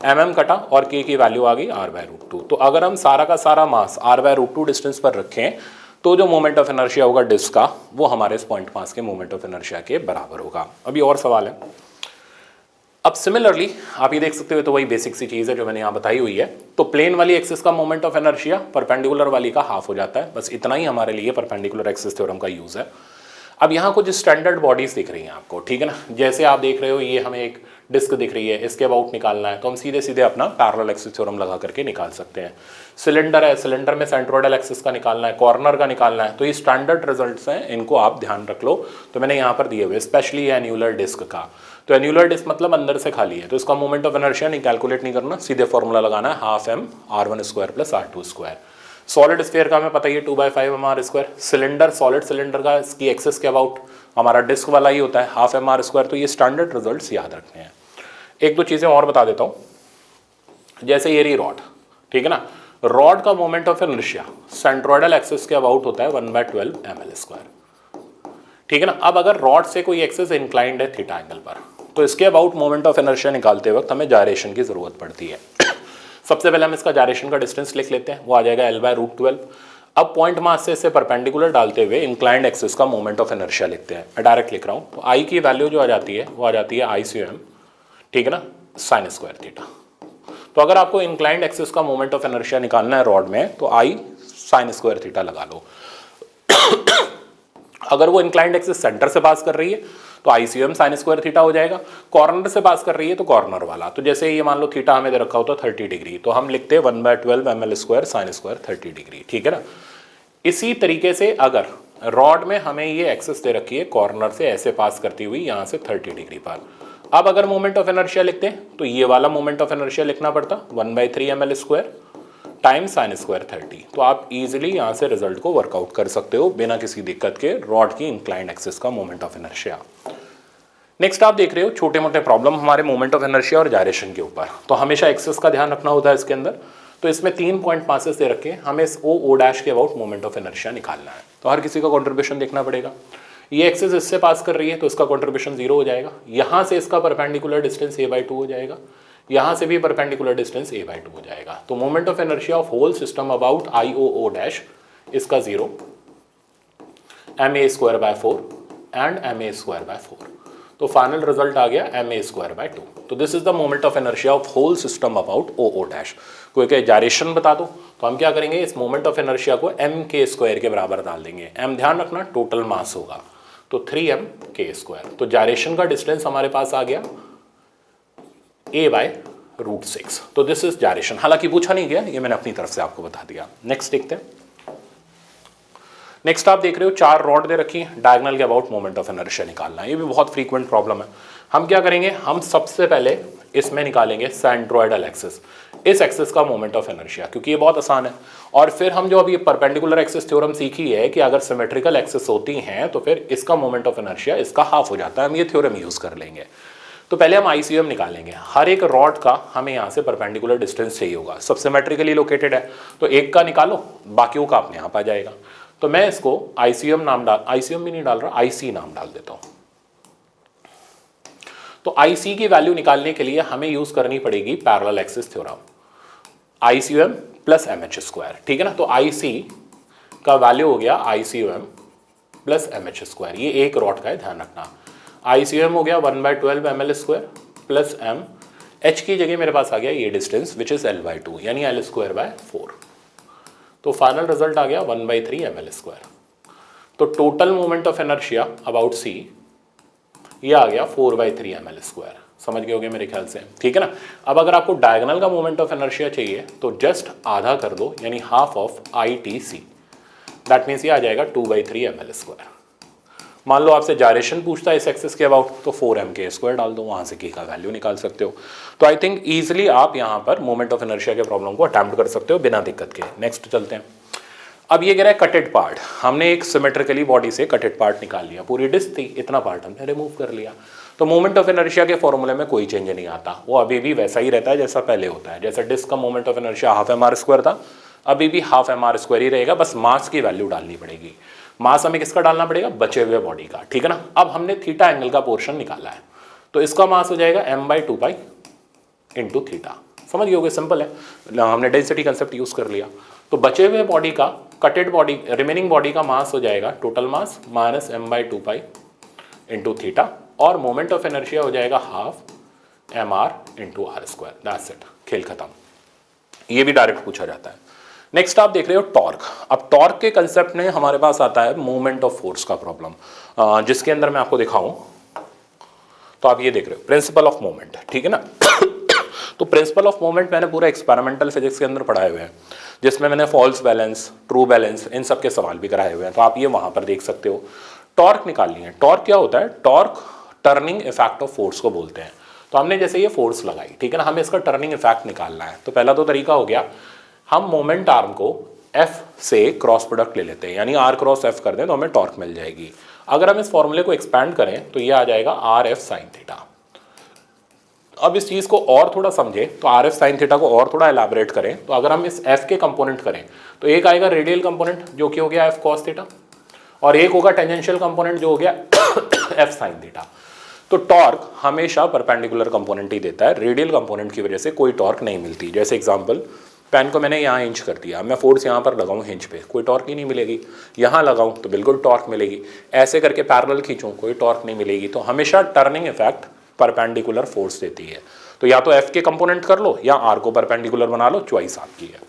एम कटा और के की वैल्यू आ गई r/√2। तो अगर हम सारा का सारा मास r/√2 डिस्टेंस पर रखें तो जो मोमेंट ऑफ इनर्शिया होगा डिस्क का, वो हमारे इस पॉइंट मास के मोमेंट ऑफ इनर्शिया के बराबर होगा। अभी और सवाल है। अब सिमिलरली आप ये देख सकते हो, तो वही बेसिक सी चीज़ है जो मैंने यहाँ बताई हुई है। तो प्लेन वाली एक्सिस का मोमेंट ऑफ इनर्शिया परपेंडिकुलर वाली का हाफ हो जाता है, बस इतना ही हमारे लिए परपेंडिकुलर एक्सिस थ्योरम का यूज़ है। अब यहाँ कुछ स्टैंडर्ड बॉडीज दिख रही हैं आपको, ठीक है ना, जैसे आप देख रहे हो ये हमें एक डिस्क दिख रही है, इसके अबाउट निकालना है, तो हम सीधे सीधे अपना पैरेलल एक्सिस थ्योरम लगा करके निकाल सकते हैं। सिलेंडर है, सिलेंडर में सेंट्रोइडल एक्सिस का निकालना है, कॉर्नर का निकालना है, तो ये स्टैंडर्ड रिजल्ट्स हैं, इनको आप ध्यान रख लो। तो मैंने यहाँ पर दिए हुए, स्पेशली एन्यूलर डिस्क का, तो एन्यूलर डिस्क मतलब अंदर से खाली है, तो इसका मोमेंट ऑफ इनर्शिया नहीं कैलकुलेट नहीं करना, सीधे फॉर्मूला लगाना है, half M r1 square plus r2 square. Solid sphere का हमें पता ही है 2/5 M R square. Cylinder, solid cylinder का इसकी एक्सिस के अबाउट हमारा डिस्क वाला ही होता है, हाफ एम आर स्क्वायर। तो ये स्टैंडर्ड रिजल्ट्स याद रखने हैं। एक दो चीज़ें और बता देता हूँ, जैसे ये रही रॉड, ठीक है ना, रॉड का moment of inertia centroidal axis के अबाउट होता है 1/12 ml स्क्वायर, ठीक है ना। अब अगर रॉड से कोई एक्सिस इंक्लाइंड है थीटा एंगल पर, तो इसके अबाउट मोमेंट ऑफ इनर्शिया निकालते वक्त हमें जायरेशन की जरूरत पड़ती है। सबसे पहले हम इसका जायरेशन का डिस्टेंस लिख लेते हैं, वो आ जाएगा L/√12। अब पॉइंट मास से इसे परपेंडिकुलर डालते हुए इंक्लाइंड एक्सिस का मोमेंट ऑफ इनर्शिया लिखते हैं। मैं डायरेक्ट लिख रहा हूँ, तो आई की वैल्यू जो आ जाती है वो आ जाती है ICM, ठीक है ना, साइन स्क्वायर थीटा। तो अगर आपको इंक्लाइंड एक्सिस का मोमेंट ऑफ इनर्शिया निकालना है रॉड में, तो आई साइन स्क्वायर थीटा लगा लो। अगर वो इंक्लाइंड एक्सिस सेंटर से पास कर रही है तो ICM साइन स्क्वायर थीटा हो जाएगा, कॉर्नर से पास कर रही है तो कॉर्नर वाला। तो जैसे ये मान लो थीटा हमें दे रखा होता 30 डिग्री, तो हम लिखते हैं 1/12 ml square sine square 30 degree, ठीक है ना। इसी तरीके से अगर रॉड में हमें ये एक्सिस दे रखी है कॉर्नर से ऐसे पास करती हुई यहाँ से 30 डिग्री पर, अब अगर मोमेंट ऑफ इनर्शिया लिखते हैं तो ये वाला मोमेंट ऑफ इनर्शिया लिखना पड़ता 1/3 ml square time sine square 30। तो आप इजीली यहाँ से रिजल्ट को वर्कआउट कर सकते हो बिना किसी दिक्कत के, रॉड की इंक्लाइंड एक्सिस का मोमेंट ऑफ इनर्शिया। नेक्स्ट आप देख रहे हो छोटे मोटे प्रॉब्लम हमारे मोमेंट ऑफ इनर्शिया और जायरेशन के ऊपर, तो हमेशा एक्सिस का ध्यान रखना होता है इसके अंदर। तो इसमें 3 पॉइंट मासेस दे रखे, हमें इस O डैश के अबाउट मोमेंट ऑफ इनर्शिया निकालना है, तो हर किसी का कॉन्ट्रीब्यूशन देखना पड़ेगा। ये एक्सिस इससे पास कर रही है तो इसका कॉन्ट्रीब्यूशन 0 हो जाएगा, यहाँ से इसका परपेंडिकुलर डिस्टेंस a/2 हो जाएगा, यहाँ से भी परपेंडिकुलर डिस्टेंस a/2 हो जाएगा। तो moment of inertia of whole system about IOO dash, इसका 0, ma²/4 एंड ma²/4। तो फाइनल रिजल्ट आ गया ma²/2। तो this is the moment of inertia of whole system about OO dash. कोई कहे जायरेशन बता दो, तो हम क्या करेंगे, इस मोमेंट ऑफ इनर्शिया को m² के बराबर डाल देंगे। m ध्यान रखना टोटल मास होगा, तो 3m² तो जायरेशन का डिस्टेंस हमारे पास आ गया a/√2 √6। तो दिस इज डायरेक्शन, हालांकि पूछा नहीं गया, ये मैंने अपनी तरफ से आपको बता दिया। नेक्स्ट देखते हैं। नेक्स्ट आप देख रहे हो 4 रॉड दे रखी है, डायगोनल के अबाउट मोमेंट ऑफ इनर्शिया निकालना है। ये भी बहुत फ्रीक्वेंट प्रॉब्लम है। हम क्या करेंगे, हम सबसे पहले इसमें निकालेंगे सेंट्रोइडल एक्सिस, इस एक्सिस का मोमेंट ऑफ इनर्शिया, क्योंकि ये बहुत आसान है। और फिर हम जो अभी परपेंडिकुलर एक्सिस थ्योरम सीखी है कि अगर सिमेट्रिकल एक्सिस होती हैं तो फिर इसका मोमेंट ऑफ इनर्शिया इसका हाफ हो जाता है, हम ये थ्योरम यूज कर लेंगे। तो पहले हम आईसीएम निकालेंगे। हर एक रॉड का हमें यहाँ से परपेंडिकुलर डिस्टेंस चाहिए होगा, सब सिमेट्रिकली लोकेटेड है, तो एक का निकालो, बाकियों का अपने आप आ जाएगा। तो मैं इसको आईसीएम भी नहीं डाल रहा, आईसी नाम डाल देता हूं। तो आईसी की वैल्यू निकालने के लिए हमें यूज करनी पड़ेगी parallel axis theorem, ICM plus MH square, ठीक है ना। तो आईसी का वैल्यू हो गया आईसीएम प्लस एमएच स्क्वायर, ये एक रॉड का है, ध्यान रखना। आईसीएम हो गया 1/12 ml square plus M, H की जगह मेरे पास आ गया ये डिस्टेंस विच इज L/2 यानी L²/4। तो फाइनल रिजल्ट आ गया 1/3 ml स्क्वायर। तो total moment of inertia about c ये आ गया 4/3 ml स्क्वायर। समझ गए होगे मेरे ख्याल से, ठीक है ना। अब अगर आपको डायगोनल का मोमेंट ऑफ इनर्शिया चाहिए तो जस्ट आधा कर दो, यानी half of ITC, that means ये आ जाएगा 2/3 ml स्क्वायर। मान लो आपसे जायरेशन पूछता है इस एक्सिस के अबाउट, तो 4m² डाल दो, वहां से k का वैल्यू निकाल सकते हो। तो आई थिंक ईजिली आप यहाँ पर मोमेंट ऑफ इनर्शिया के प्रॉब्लम को अटेम्प्ट कर सकते हो बिना दिक्कत के। नेक्स्ट चलते हैं। अब ये कह रहा है कटेड पार्ट, हमने एक सिमेट्रिकली बॉडी से कटेड पार्ट निकाल लिया, पूरी डिस्क थी, इतना पार्ट हमने रिमूव कर लिया। तो मोमेंट ऑफ इनर्शिया के फॉर्मूले में कोई चेंज नहीं आता, वो अभी भी वैसा ही रहता है जैसा पहले होता है। जैसे डिस्क का मोमेंट ऑफ इनर्शिया ½ mr² था, अभी भी ½ mr² ही रहेगा, बस मास की वैल्यू डालनी पड़ेगी। मास हमें किसका डालना पड़ेगा, बचे हुए बॉडी का, ठीक है ना। अब हमने थीटा एंगल का पोर्शन निकाला है, तो इसका मास हो जाएगा m/2π इंटू थीटा। समझ गए होगे, सिंपल है, हमने डेंसिटी कंसेप्ट यूज कर लिया। तो बचे हुए बॉडी का, कटेड बॉडी, रिमेनिंग बॉडी का मास हो जाएगा total mass minus m/2π into theta, और मोमेंट ऑफ इनर्शिया हो जाएगा ½ mr into r²। That's it, खेल खत्म। ये भी डायरेक्ट पूछा जाता है। नेक्स्ट आप देख रहे हो टॉर्क। अब टॉर्क के कंसेप्ट में हमारे पास आता है मूवमेंट ऑफ फोर्स का प्रॉब्लम, जिसके अंदर मैं आपको दिखाऊं। तो आप ये देख रहे हो प्रिंसिपल ऑफ मूवमेंट, ठीक है ना। तो प्रिंसिपल ऑफ मूवमेंट मैंने पूरा एक्सपेरिमेंटल फिजिक्स के अंदर पढ़ाए हुए हैं, जिसमें मैंने फॉल्स बैलेंस, ट्रू बैलेंस, इन सब के सवाल भी कराए हुए हैं, तो आप ये वहां पर देख सकते हो। टॉर्क निकालनी है। टॉर्क क्या होता है, torque turning effect of force को बोलते हैं। तो हमने जैसे ये फोर्स लगाई, ठीक है ना, हमें इसका टर्निंग इफेक्ट निकालना है। तो पहला तो तरीका हो गया, हम मोमेंट आर्म को F से क्रॉस प्रोडक्ट ले लेते हैं, यानी R क्रॉस F कर दें तो हमें टॉर्क मिल जाएगी। अगर हम इस फॉर्मूले को एक्सपैंड करें तो ये आ जाएगा RF sin थीटा। अब इस चीज को और थोड़ा समझे तो RF sin थीटा को और थोड़ा एलैबोरेट करें, तो अगर हम इस F के कंपोनेंट करें तो एक आएगा रेडियल कंपोनेंट जो कि हो गया F cos थीटा, और एक होगा टेंजेंशियल कंपोनेंट जो हो गया F sin थीटा। तो टॉर्क हमेशा परपेंडिकुलर कंपोनेंट ही देता है, रेडियल कंपोनेंट की वजह से कोई टॉर्क नहीं मिलती। जैसे एग्जांपल, पेन को मैंने यहाँ इंच कर दिया, मैं फोर्स यहाँ पर लगाऊं हिंज पे, कोई टॉर्क ही नहीं मिलेगी। यहाँ लगाऊं तो बिल्कुल टॉर्क मिलेगी, ऐसे करके पैरेलल खींचूं कोई टॉर्क नहीं मिलेगी। तो हमेशा टर्निंग इफेक्ट परपेंडिकुलर फोर्स देती है। तो या तो F के कंपोनेंट कर लो या R को परपेंडिकुलर बना लो, चॉइस आपकी है।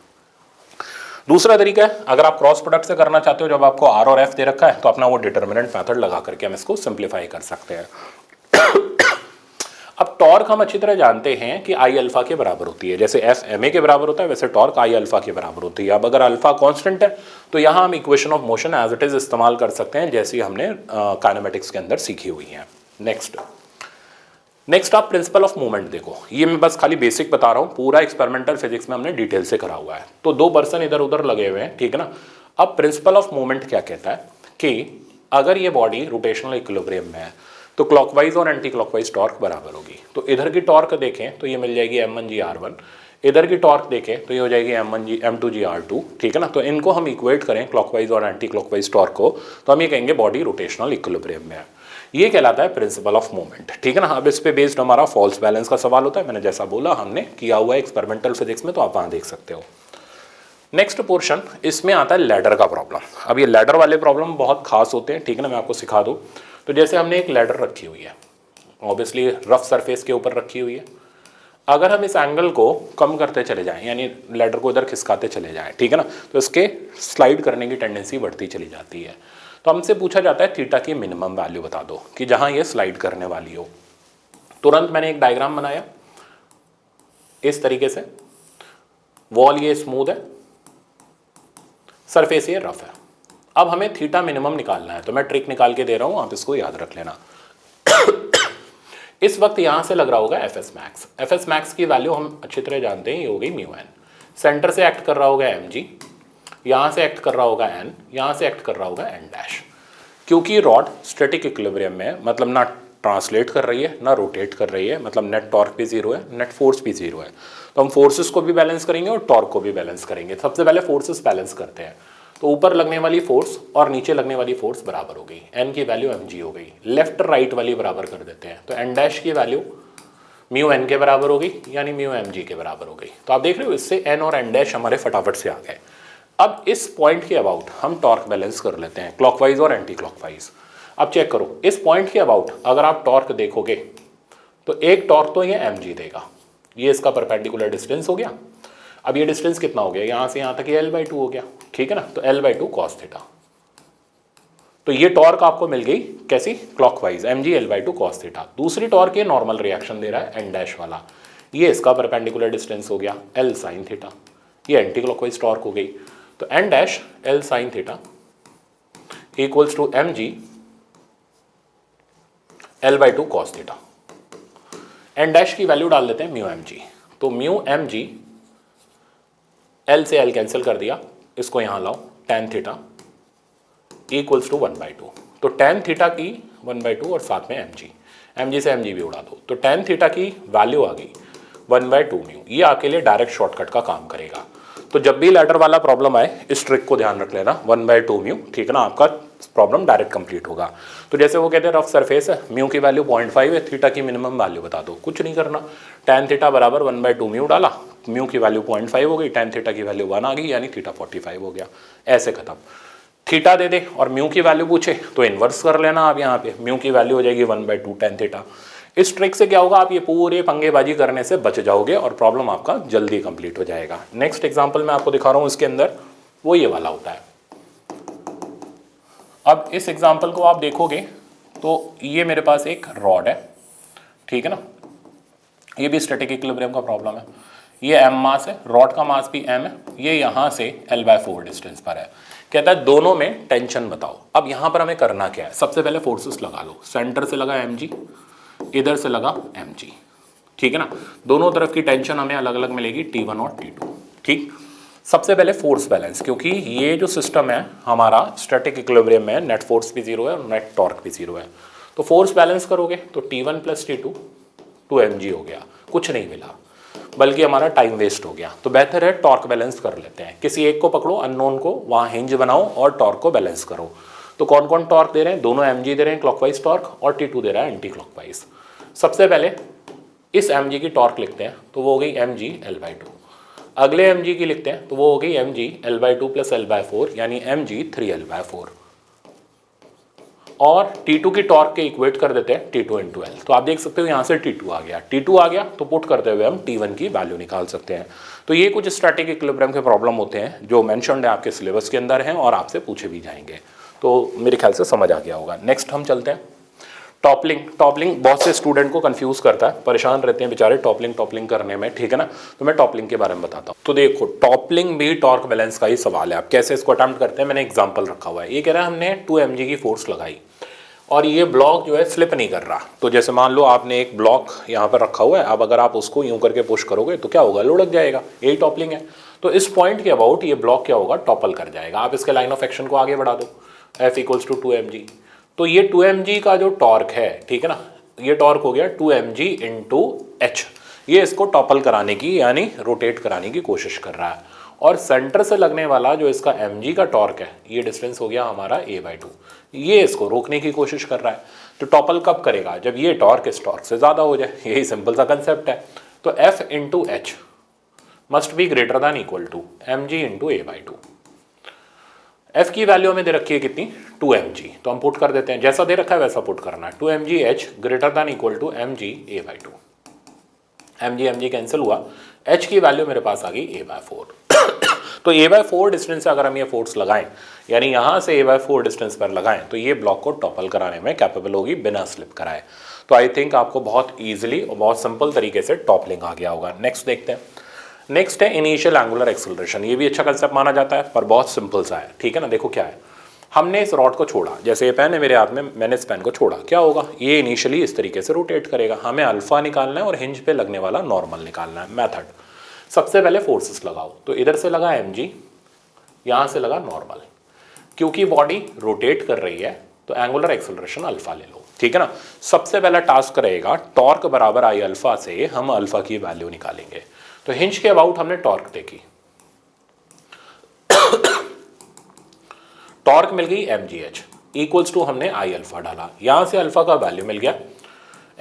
दूसरा तरीका है, अगर आप क्रॉस प्रोडक्ट से करना चाहते हो, जब आपको R और F दे रखा है तो अपना वो डिटर्मिनेंट मेथड लगा करके हम इसको सिंप्लीफाई कर सकते हैं। अब टॉर्क हम अच्छी तरह जानते हैं कि I अल्फा के बराबर होती है, जैसे F ma के बराबर होता है वैसे टॉर्क I अल्फा के बराबर होती है। अब अगर अल्फा कांस्टेंट है तो यहाँ हम equation of motion as it is इस्तेमाल कर सकते हैं, जैसी हमने काइनेमेटिक्स के अंदर सीखी हुई है। नेक्स्ट आप प्रिंसिपल ऑफ मूवमेंट देखो, ये मैं बस खाली बेसिक बता रहा हूँ, पूरा एक्सपेरिमेंटल फिजिक्स में हमने डिटेल से करा हुआ है। तो 2 पर्सन इधर उधर लगे हुए हैं, ठीक है ना। अब प्रिंसिपल ऑफ मूवमेंट क्या कहता है कि अगर ये बॉडी रोटेशनल इक्विलिब्रियम में है तो क्लॉकवाइज और एंटी क्लॉकवाइज टॉर्क बराबर होगी। तो इधर की टॉर्क देखें तो ये मिल जाएगी m1g_r1, इधर की टॉर्क देखें तो ये हो जाएगी m2g_r2, ठीक है ना। तो इनको हम इक्वेट करें क्लॉकवाइज और एंटी क्लॉकवाइज टॉर्क को, तो हम ये कहेंगे बॉडी रोटेशनल इक्विलिब्रियम में है। ये कहलाता है प्रिंसिपल ऑफ मूवमेंट, ठीक है ना। अब इस पे बेस्ड हमारा फॉल्स बैलेंस का सवाल होता है, मैंने जैसा बोला हमने किया हुआ है एक्सपेरिमेंटल फिजिक्स में, तो आप वहाँ देख सकते हो। नेक्स्ट पोर्शन, इसमें आता है लैडर का प्रॉब्लम। अब ये लैडर वाले प्रॉब्लम बहुत खास होते हैं, ठीक है ना, मैं आपको सिखा दूँ। तो जैसे हमने एक लैडर रखी हुई है, ऑब्वियसली रफ सरफेस के ऊपर रखी हुई है। अगर हम इस एंगल को कम करते चले जाएं, यानी लैडर को इधर खिसकाते चले जाएं, ठीक है ना, तो इसके स्लाइड करने की टेंडेंसी बढ़ती चली जाती है। तो हमसे पूछा जाता है थीटा की मिनिमम वैल्यू बता दो कि जहां ये स्लाइड करने वाली हो। तुरंत मैंने एक डायग्राम बनाया, इस तरीके से, वॉल ये स्मूथ है, सरफेस ये रफ है। अब हमें थीटा मिनिमम निकालना है, तो मैं ट्रिक निकाल के दे रहा हूं, आप इसको याद रख लेना। इस वक्त यहां से लग रहा होगा F S max. F S max की वैल्यू हम अच्छी तरह जानते हैं, ये हो गई म्यू एन। सेंटर से एक्ट कर रहा होगा एम जी, यहां से एक्ट कर रहा होगा एन, यहां से एक्ट कर रहा होगा एन डैश। क्योंकि रॉड स्टैटिक इक्विलिब्रियम में है, मतलब ना ट्रांसलेट कर रही है ना रोटेट कर रही है, मतलब नेट टॉर्क भी जीरो है, नेट फोर्स भी जीरो है। तो हम फोर्सेस को भी बैलेंस करेंगे और टॉर्क को भी बैलेंस करेंगे। सबसे पहले फोर्सेस बैलेंस करते हैं। तो ऊपर लगने वाली फोर्स और नीचे लगने वाली फोर्स बराबर हो गई, एन की वैल्यू एम जी हो गई, लेफ्ट राइट वाली बराबर कर देते हैं। तो एन डैश की वैल्यू म्यू एन के बराबर हो गई, यानी म्यू एम जी के बराबर हो गई। तो आप देख रहे हो इससे एन और एन डैश हमारे फटाफट से आ गए। अब इस पॉइंट के अबाउट हम टॉर्क बैलेंस कर लेते हैं, क्लॉकवाइज और एंटी क्लॉकवाइज। अब चेक करो, इस पॉइंट के अबाउट अगर आप टॉर्क देखोगे तो एक टॉर्क तो ये एम जी देगा, ये इसका परपेंडिकुलर डिस्टेंस हो गया। अब ये डिस्टेंस कितना हो गया, यहां से यहां तक ये L/2 हो गया, ठीक है ना। तो L/2 cos थीटा, तो ये टॉर्क आपको मिल गई कैसी, clockwise, mg L/2 cos theta. दूसरी टॉर्क ये नॉर्मल रिएक्शन दे रहा है एन डैश वाला, ये इसका परपेंडिकुलर डिस्टेंस हो गया L sin थीटा, ये एंटी क्लॉकवाइज टॉर्क हो गई। तो N dash L sin theta equals to mg L/2 cos theta. N dash की वैल्यू डाल देते हैं म्यू एम जी, तो म्यू एम जी, एल से एल कैंसिल कर दिया, इसको यहां लाओ, tan थीटा इक्वल्स टू 1/2। तो tan थीटा की 1/2 और साथ में एम जी से एम जी भी उड़ा दो, तो tan थीटा की वैल्यू आ गई 1/2 म्यू। ये आपके लिए डायरेक्ट शॉर्टकट का काम करेगा। तो जब भी लैडर वाला प्रॉब्लम आए, इस ट्रिक को ध्यान रख लेना, 1/2 म्यू, ठीक है ना, आपका प्रॉब्लम डायरेक्ट कंप्लीट होगा। तो जैसे वो कहते हैं रफ सरफेस है, म्यू की वैल्यू 0.5 है, थीटा की मिनिमम वैल्यू बता दो, कुछ नहीं करना, tan थीटा बराबर 1/2 म्यू डाला, म्यू की वैल्यू 0.5 हो गई, tan थीटा की वैल्यू 1 आ गई, यानी थीटा 45 हो गया, ऐसे खत्म। थीटा दे दे और म्यू की वैल्यू पूछे तो इन्वर्स कर लेना आप, यहाँ पे म्यू की वैल्यू हो जाएगी 1/2 tan थीटा। इस ट्रिक से क्या होगा, आप ये पूरे पंगेबाजी करने से बच जाओगे और प्रॉब्लम आपका जल्दी कंप्लीट हो जाएगा। नेक्स्ट एग्जांपल मैं आपको दिखा रहा हूँ, इसके अंदर वो ये वाला होता है। अब इस एग्जांपल को आप देखोगे तो ये मेरे पास एक रॉड है, ठीक है ना, ये भी स्टैटिक इक्विलिब्रियम का प्रॉब्लम है। ये m मास है, रॉड का मास भी m है, ये यहाँ से L/4 डिस्टेंस पर है। कहता है दोनों में टेंशन बताओ। अब यहाँ पर हमें करना क्या है, सबसे पहले फोर्सेस लगा लो। सेंटर से लगा mg, इधर से लगा mg, ठीक है ना। दोनों तरफ की टेंशन हमें अलग अलग मिलेगी, T1 और T2, ठीक। सबसे पहले फोर्स बैलेंस, क्योंकि ये जो सिस्टम है हमारा स्टैटिक इक्विलिब्रियम में, नेट फोर्स भी जीरो है और नेट टॉर्क भी जीरो है। तो फोर्स बैलेंस करोगे तो T1 + T2 2mg हो गया, कुछ नहीं मिला, बल्कि हमारा टाइम वेस्ट हो गया। तो बेहतर है टॉर्क बैलेंस कर लेते हैं। किसी एक को पकड़ो, अननोन को, वहाँ हिंज बनाओ और टॉर्क को बैलेंस करो। तो कौन कौन टॉर्क दे रहे हैं, दोनों mg दे रहे हैं क्लॉकवाइज टॉर्क, और T2 दे रहा है एंटी क्लॉकवाइज। सबसे पहले इस mg की टॉर्क लिखते हैं, तो वो हो गई mg L/2। अगले mg की लिखते हैं, तो वो हो गई mg L/2 + L/4, यानी mg 3L/4। और T2 की टॉर्क के इक्वेट कर देते हैं T2 × L। तो आप देख सकते हो यहाँ से T2 आ गया, T2 आ गया तो पुट करते हुए हम T1 की वैल्यू निकाल सकते हैं। तो ये कुछ स्टैटिक इक्विलिब्रियम के प्रॉब्लम होते हैं जो मेंशन्ड है आपके सिलेबस के अंदर हैं और आपसे पूछे भी जाएंगे। तो मेरे ख्याल से समझ आ गया होगा। नेक्स्ट हम चलते हैं टॉपलिंग। टॉपलिंग बहुत से स्टूडेंट को कंफ्यूज करता है, परेशान रहते हैं बेचारे टॉपलिंग करने में, ठीक है ना। तो मैं टॉपलिंग के बारे में बताता हूँ। तो देखो, टॉपलिंग भी टॉर्क बैलेंस का ही सवाल है। आप कैसे इसको अटेम्प्ट करते हैं, मैंने एग्जाम्पल रखा हुआ है। ये कह रहा है हमने 2 mg की फोर्स लगाई और ये ब्लॉक जो है स्लिप नहीं कर रहा। तो जैसे मान लो आपने एक ब्लॉक यहाँ पर रखा हुआ है, अब अगर आप उसको यूं करके पुश करोगे तो क्या होगा, लुढ़क जाएगा, यही टॉपलिंग है। तो इस पॉइंट के अबाउट ये ब्लॉक क्या होगा, टॉपल कर जाएगा। आप इसके लाइन ऑफ एक्शन को आगे बढ़ा दो, F = 2 mg। तो ये 2 mg का जो टॉर्क है, ठीक है ना, ये टॉर्क हो गया 2 mg × h। ये इसको टॉपल कराने की यानी रोटेट कराने की कोशिश कर रहा है। और सेंटर से लगने वाला जो इसका mg का टॉर्क है, ये डिस्टेंस हो गया हमारा a/2, ये इसको रोकने की कोशिश कर रहा है। तो टॉपल कब करेगा, जब ये टॉर्क इस टॉर्क से ज़्यादा हो जाए। यही सिंपल सा कंसेप्ट है। तो F × h must be greater than equal to mg × a/2। F की वैल्यू हमें दे रखी है कितनी, 2 mg। तो हम पुट कर देते हैं, जैसा दे रखा है वैसा पुट करना है। 2 mg h greater than equal to mg a/2। mg cancel हुआ, h की वैल्यू मेरे पास आ गई a/4। तो a/4 डिस्टेंस से अगर हम ये फोर्स लगाएं, यानी यहाँ से a/4 डिस्टेंस पर लगाएं, तो ये ब्लॉक को टॉपल कराने में कैपेबल होगी बिना स्लिप कराए। तो आई थिंक आपको बहुत ईजिली और बहुत सिंपल तरीके से टॉपलिंग आ गया होगा। नेक्स्ट देखते हैं। नेक्स्ट है इनिशियल एंगुलर एक्सेलरेशन। ये भी अच्छा कंसेप्ट माना जाता है पर बहुत सिंपल सा है, ठीक है ना। देखो क्या है, हमने इस रॉड को छोड़ा, जैसे ये पेन है मेरे हाथ में, मैंने इस पेन को छोड़ा, क्या होगा, ये इनिशियली इस तरीके से रोटेट करेगा। हमें अल्फा निकालना है और हिंज पे लगने वाला नॉर्मल निकालना है। मेथड, सबसे पहले फोर्सेस लगाओ, तो इधर से लगा mg, यहाँ से लगा नॉर्मल। क्योंकि बॉडी रोटेट कर रही है तो एंगुलर एक्सेलरेशन अल्फा ले लो, ठीक है ना। सबसे पहला टास्क रहेगा टॉर्क बराबर आई अल्फा से हम अल्फा की वैल्यू निकालेंगे। तो हिंज के अबाउट हमने टॉर्क देखी, टॉर्क मिल गई mgh इक्वल्स टू हमने आई अल्फा डाला, यहां से अल्फा का वैल्यू मिल गया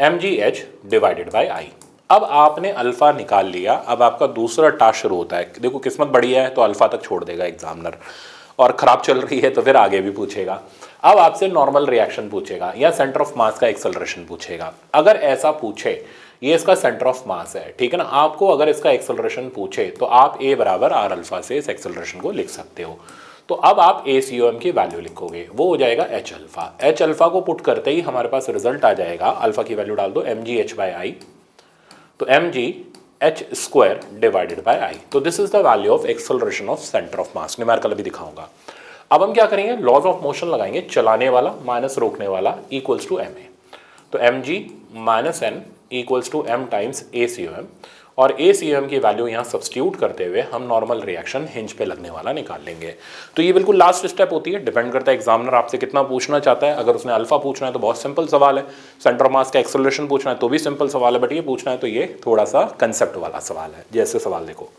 mgh डिवाइडेड बाय आई। अब आपने अल्फा निकाल लिया, अब आपका दूसरा टास्क शुरू होता है। देखो किस्मत बढ़िया है तो अल्फा तक छोड़ देगा एग्जामिनर, और खराब चल रही है तो फिर आगे भी पूछेगा। अब आपसे नॉर्मल रिएक्शन पूछेगा या सेंटर ऑफ मास का एक्सेलरेशन पूछेगा। अगर ऐसा पूछे, ये इसका सेंटर ऑफ मास है, ठीक है ना, आपको अगर इसका एक्सेलरेशन पूछे तो आप a बराबर आर अल्फा से इस एक्सेलरेशन को लिख सकते हो। तो अब आप ACOM की वैल्यू लिखोगे, वो हो जाएगा h अल्फा। h अल्फा को पुट करते ही हमारे पास रिजल्ट आ जाएगा, अल्फा की वैल्यू डाल दो mgh बाय आई, तो mgh स्क्वायर डिवाइडेड बाय आई। तो this is the value of acceleration of centre of mass. Numerical अभी दिखाऊंगा। अब हम क्या करेंगे, लॉज ऑफ मोशन लगाएंगे, चलाने वाला माइनस रोकने वाला इक्वल्स टू ma। तो mg minus n equals to m times ACOM, और ACOM की वैल्यू यहाँ सब्स्टिट्यूट करते हुए हम नॉर्मल रिएक्शन हिंज पे लगने वाला निकाल लेंगे। तो ये बिल्कुल लास्ट स्टेप होती है, डिपेंड करता है एग्जामिनर आपसे कितना पूछना चाहता है। अगर उसने अल्फा पूछना है तो बहुत सिंपल सवाल है, सेंटर ऑफ मास का एक्सेलरेशन पूछना है तो भी सिंपल सवाल है, बट ये पूछना है तो ये थोड़ा सा कंसेप्ट वाला सवाल है। जैसे सवाल देखो,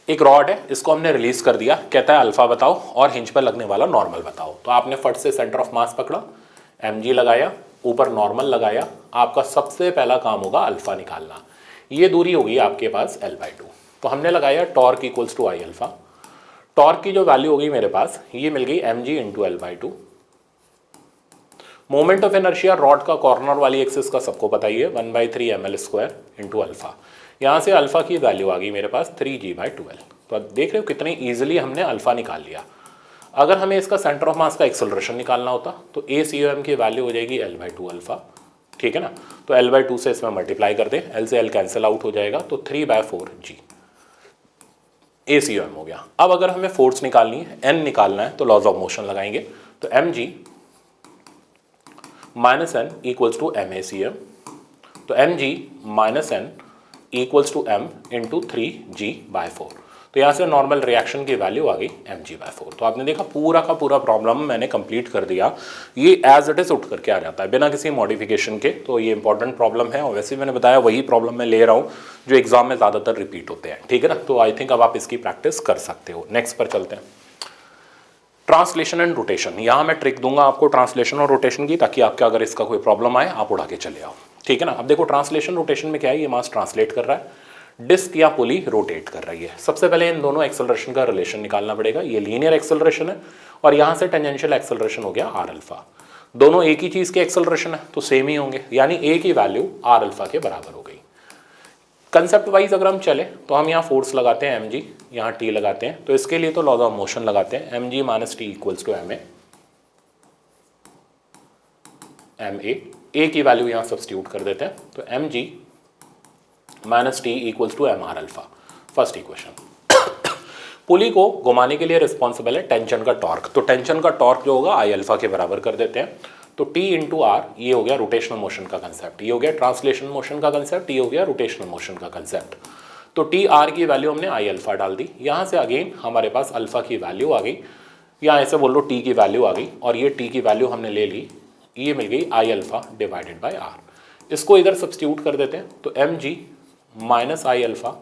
एक रॉड है, इसको हमने रिलीज कर दिया, कहता है अल्फा बताओ और हिंज पर लगने वाला नॉर्मल बताओ। तो आपने फट से सेंटर ऑफ मास पकड़ा, mg लगाया, ऊपर नॉर्मल लगाया, आपका सबसे पहला काम होगा अल्फा निकालना। ये दूरी होगी आपके पास l/2। तो हमने लगाया torque equals to I alpha. Torque की जो वैल्यू होगी मेरे पास, ये मिल गई mg into l/2। Moment of inertia rod का कॉर्नर वाली एक्सिस का सबको पता ही है, 1/3 ml स्क्वायर इंटू अल्फा। यहाँ से अल्फा की वैल्यू आ गई मेरे पास 3g/12। तो आप देख रहे हो कितनी ईजिली हमने अल्फा निकाल लिया। अगर हमें इसका सेंटर ऑफ मास का एक्सेलरेशन निकालना होता तो ACOM की वैल्यू हो जाएगी l/2 अल्फा, ठीक है ना। तो l/2 से इसमें मल्टीप्लाई कर दें, l से l कैंसिल आउट हो जाएगा, तो 3/4 g ACOM हो गया। अब अगर हमें फोर्स निकालनी है, n निकालना है, तो लॉज ऑफ मोशन लगाएंगे। तो mg minus n equals to MACM। तो mg minus n equals to m into 3g/4। तो यहाँ से नॉर्मल रिएक्शन की वैल्यू आ गई mg/4। तो आपने देखा पूरा का पूरा प्रॉब्लम मैंने कंप्लीट कर दिया। ये एज इट इज उठ करके आ जाता है बिना किसी मॉडिफिकेशन के। तो ये इंपॉर्टेंट प्रॉब्लम है, और वैसे मैंने बताया वही प्रॉब्लम मैं ले रहा हूँ जो एग्जाम में ज़्यादातर रिपीट होते हैं, ठीक है ना। तो आई थिंक अब आप इसकी प्रैक्टिस कर सकते हो। नेक्स्ट पर चलते हैं, ट्रांसलेशन एंड रोटेशन। यहाँ मैं ट्रिक दूंगा आपको ट्रांसलेशन और रोटेशन की, ताकि आपका अगर इसका कोई प्रॉब्लम आए आप उड़ा के चले आओ, ठीक है ना। अब देखो ट्रांसलेशन रोटेशन में क्या है, ये मास ट्रांसलेट कर रहा है, डिस्क या पुली रोटेट कर रही है। सबसे पहले इन दोनों एक्सेलरेशन का रिलेशन निकालना पड़ेगा। ये लीनियर एक्सेलरेशन है और यहाँ से टेंजेंशियल एक्सेलरेशन हो गया आर अल्फा। दोनों एक ही चीज़ के एक्सेलरेशन है तो सेम ही होंगे, यानी ए की वैल्यू आर अल्फा के बराबर हो गई। कंसेप्ट वाइज अगर हम चले तो हम यहाँ फोर्स लगाते हैं mg, यहाँ t लगाते हैं, तो इसके लिए तो लॉज ऑफ मोशन लगाते हैं, mg minus t equals to ma। a की वैल्यू यहाँ सब्स्टिट्यूट कर देते हैं, तो mg minus t equals to mr alpha, first equation. Pulley को घुमाने के लिए रिस्पॉन्सिबल है टेंशन का टॉर्क, तो टेंशन का टॉर्क जो होगा आई अल्फा के बराबर कर देते हैं। तो T इंटू आर, ये हो गया रोटेशनल मोशन का कंसेप्ट, ये हो गया ट्रांसलेशन मोशन का कंसेप्ट, ये हो गया रोटेशनल मोशन का कंसेप्ट। तो टी आर की वैल्यू हमने आई अल्फा डाल दी, यहाँ से अगेन हमारे पास अल्फा की वैल्यू आ गई, या ऐसे बोल लो टी की वैल्यू आ गई, और ये टी की वैल्यू हमने ले ली, ये मिल गई I alpha divided by R. इसको इधर सब्स्टिट्यूट कर देते हैं, तो M G minus I alpha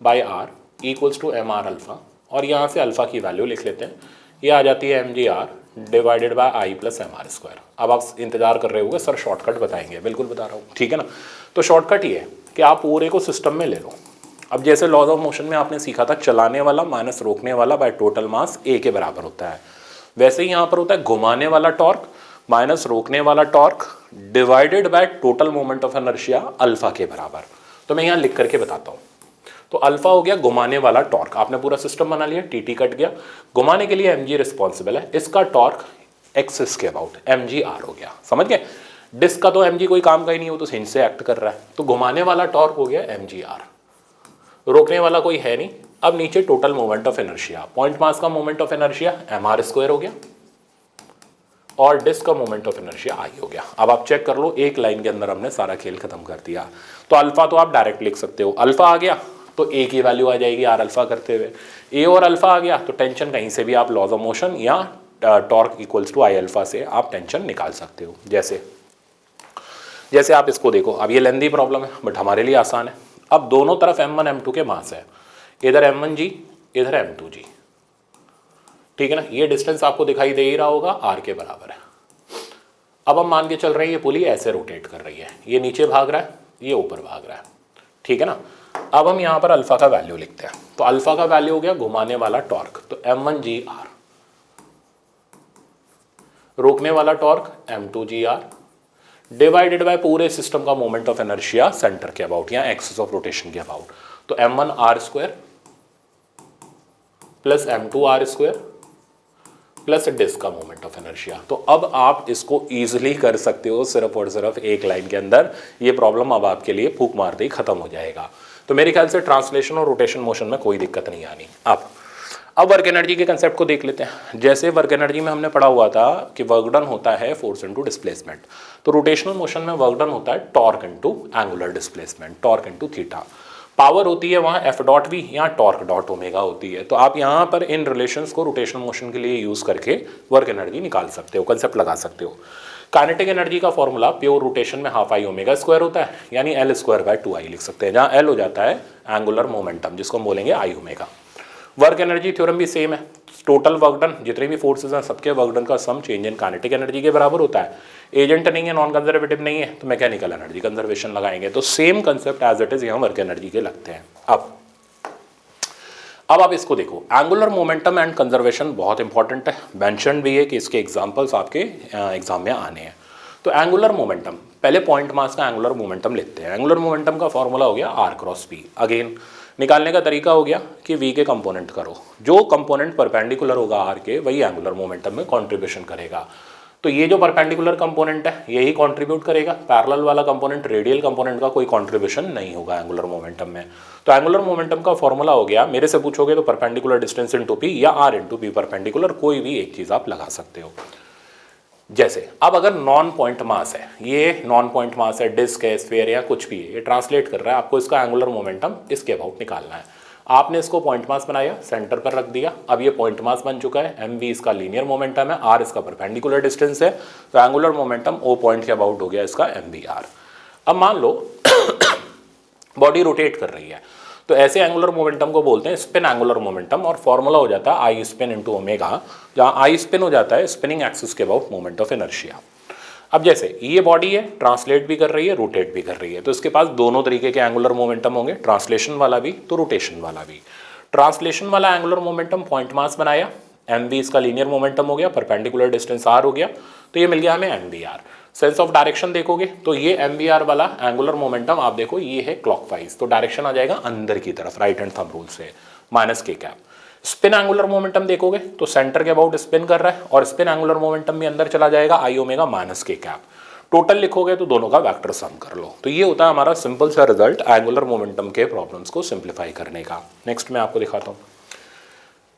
by R equals to M R alpha, और यहाँ से अल्फा की वैल्यू लिख लेते हैं, ये आ जाती है M G R divided by I plus M R square. अब आप इंतजार कर रहे होंगे सर शॉर्टकट बताएंगे, बिल्कुल बता रहा हूँ, ठीक है ना। तो शॉर्टकट ये है कि आप पूरे को सिस्टम में ले लो। अब जैसे लॉज ऑफ मोशन में आपने सीखा था चलाने वाला माइनस रोकने वाला बाय टोटल मास ए के बराबर होता है, वैसे ही यहाँ पर होता है घुमाने वाला टॉर्क माइनस रोकने वाला torque divided by total moment of inertia alpha के बराबर। तो मैं यहाँ लिख करके बताता हूँ। तो अल्फा हो गया घुमाने वाला टॉर्क, आपने पूरा सिस्टम बना लिया, टी टी कट गया, घुमाने के लिए एम जी रिस्पॉन्सिबल है, इसका टॉर्क एक्सिस के अबाउट एम जी आर हो गया, समझ गए। डिस्क का तो mg कोई काम का ही नहीं, वो तो हिंज से एक्ट कर रहा है, तो घुमाने वाला टॉर्क हो गया mgr, रोकने वाला कोई है नहीं। अब नीचे total moment of inertia, point mass का मोमेंट ऑफ इनर्शिया mr² हो गया और डिस्क का मोमेंट ऑफ इनर्शिया i हो गया। अब आप चेक कर लो, एक लाइन के अंदर हमने सारा खेल खत्म कर दिया। तो अल्फा तो आप डायरेक्ट लिख सकते हो, अल्फा आ गया तो ए की वैल्यू आ जाएगी आर अल्फा करते हुए, ए और अल्फा आ गया तो टेंशन कहीं से भी आप लॉज ऑफ मोशन या torque equals to I alpha से आप टेंशन निकाल सकते हो। जैसे आप इसको देखो, अब ये लेंदी प्रॉब्लम है बट हमारे लिए आसान है। अब दोनों तरफ m1 m2 के मास है, इधर m1g इधर m2g, ठीक है ना। ये डिस्टेंस आपको दिखाई दे ही रहा होगा, r के बराबर है। अब हम मान के चल रहे हैं ये पुली ऐसे रोटेट कर रही है, ये नीचे भाग रहा है, ये ऊपर भाग रहा है, ठीक है ना। अब हम यहाँ पर अल्फा का वैल्यू लिखते हैं, तो अल्फा का वैल्यू हो गया घुमाने वाला टॉर्क, तो m1gr, रोकने वाला टॉर्क m2gr, डिवाइडेड बाय पूरे सिस्टम का मोमेंट ऑफ इनर्शिया सेंटर के अबाउट या एक्सिस ऑफ रोटेशन के अबाउट, तो m1r² plus m2r² plus disc का मोमेंट ऑफ इनर्शिया। तो अब आप इसको इजीली कर सकते हो सिर्फ और सिर्फ एक लाइन के अंदर। ये प्रॉब्लम अब आपके लिए फूंक मारते ही खत्म हो जाएगा। तो मेरे ख्याल से ट्रांसलेशन और रोटेशन मोशन में कोई दिक्कत नहीं आनी। अब वर्क एनर्जी के कंसेप्ट को देख लेते हैं। जैसे वर्क एनर्जी में हमने पढ़ा हुआ था कि वर्क डन होता है फोर्स इनटू डिस्प्लेसमेंट, तो रोटेशनल मोशन में वर्क डन होता है torque into angular displacement, torque into theta. Power होती है वहाँ एफ डॉट वी, यहाँ टॉर्क डॉट ओमेगा होती है। तो आप यहाँ पर इन रिलेशंस को रोटेशनल मोशन के लिए यूज करके वर्क एनर्जी निकाल सकते हो, कंसेप्ट लगा सकते हो। काइनेटिक एनर्जी का फॉर्मूला प्योर रोटेशन में हाफ आई ओमेगा स्क्वायर होता है, यानी L²/2I लिख सकते हैं, जहाँ L हो जाता है एंगुलर मोमेंटम जिसको हम बोलेंगे I omega. Work energy theorem भी सेम है, टोटल वर्क डन जितने भी फोर्सेज हैं सबके वर्क डन का sum change in kinetic energy के बराबर होता है। एजेंट नहीं है, नॉन कंजर्वेटिव नहीं है, तो मैकेनिकल एनर्जी कंजर्वेशन लगाएंगे। तो same concept as it is यहाँ वर्क एनर्जी के लगते हैं। अब आप इसको देखो, एंगुलर मोमेंटम एंड कंजर्वेशन बहुत इंपॉर्टेंट है, मेंशन भी है कि इसके एग्जांपल्स आपके एग्जाम में आने हैं। तो एंगुलर मोमेंटम, पहले पॉइंट मास का एंगुलर मोमेंटम लिखते हैं। एंगुलर मोमेंटम का फॉर्मूला हो गया r×p। अगेन निकालने का तरीका हो गया कि v के कंपोनेंट करो, जो कंपोनेंट परपेंडिकुलर होगा r के वही एंगुलर मोमेंटम में कंट्रीब्यूशन करेगा। तो ये जो परपेंडिकुलर कंपोनेंट है यही कंट्रीब्यूट करेगा, पैरेलल वाला कंपोनेंट रेडियल कंपोनेंट का कोई कंट्रीब्यूशन नहीं होगा एंगुलर मोमेंटम में। तो एंगुलर मोमेंटम का फॉर्मूला हो गया, मेरे से पूछोगे तो परपेंडिकुलर डिस्टेंस इनटू p या r इनटू p परपेंडिकुलर, कोई भी एक चीज आप लगा सकते हो। जैसे अब अगर नॉन पॉइंट मास है, ये नॉन पॉइंट मास है, डिस्क है, स्फीयर या कुछ भी है, ये ट्रांसलेट कर रहा है, आपको इसका एंगुलर मोमेंटम इसके अबाउट निकालना है। आपने इसको पॉइंट मास बनाया, सेंटर पर रख दिया, अब ये पॉइंट मास बन चुका है, mv इसका लीनियर मोमेंटम है, r इसका परपेंडिकुलर डिस्टेंस है, तो एंगुलर मोमेंटम o पॉइंट के अबाउट हो गया इसका mvr। अब मान लो बॉडी रोटेट कर रही है, तो ऐसे एंगुलर मोमेंटम को बोलते हैं स्पिन एंगुलर मोमेंटम, और फॉर्मूला हो जाता है आई स्पिन इंटू ओमेगा, जहाँ आई स्पिन हो जाता है स्पिनिंग एक्सिस के अबाउट मोमेंट ऑफ इनर्शिया। अब जैसे ये बॉडी है, ट्रांसलेट भी कर रही है, रोटेट भी कर रही है, तो इसके पास दोनों तरीके के एंगुलर मोमेंटम होंगे, ट्रांसलेशन वाला भी तो रोटेशन वाला भी। ट्रांसलेशन वाला एंगुलर मोमेंटम पॉइंट मास बनाया, mv इसका लीनियर मोमेंटम हो गया, परपेंडिकुलर डिस्टेंस r हो गया, तो ये मिल गया हमें mvr। सेंस ऑफ डायरेक्शन देखोगे तो ये mvr वाला एंगुलर मोमेंटम आप देखो ये है क्लॉकवाइज, तो डायरेक्शन आ जाएगा अंदर की तरफ राइट हैंड थंब रूल से, -k। स्पिन एंगुलर मोमेंटम देखोगे तो सेंटर के अबाउट स्पिन कर रहा है, और स्पिन एंगुलर मोमेंटम भी अंदर चला जाएगा आई ओमेगा -k। टोटल लिखोगे तो दोनों का वेक्टर सम कर लो। तो ये होता है हमारा सिंपल सा रिजल्ट एंगुलर मोमेंटम के प्रॉब्लम्स को सिंप्लीफाई करने का। नेक्स्ट मैं आपको दिखाता हूँ।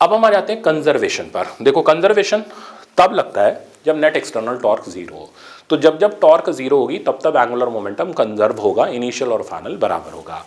अब हम आ जाते हैं कंजर्वेशन पर। देखो कंजर्वेशन तब लगता है जब नेट एक्सटर्नल टॉर्क 0 हो, तो जब टॉर्क 0 होगी तब एंगुलर मोमेंटम कंजर्व होगा, इनिशियल और फाइनल बराबर होगा।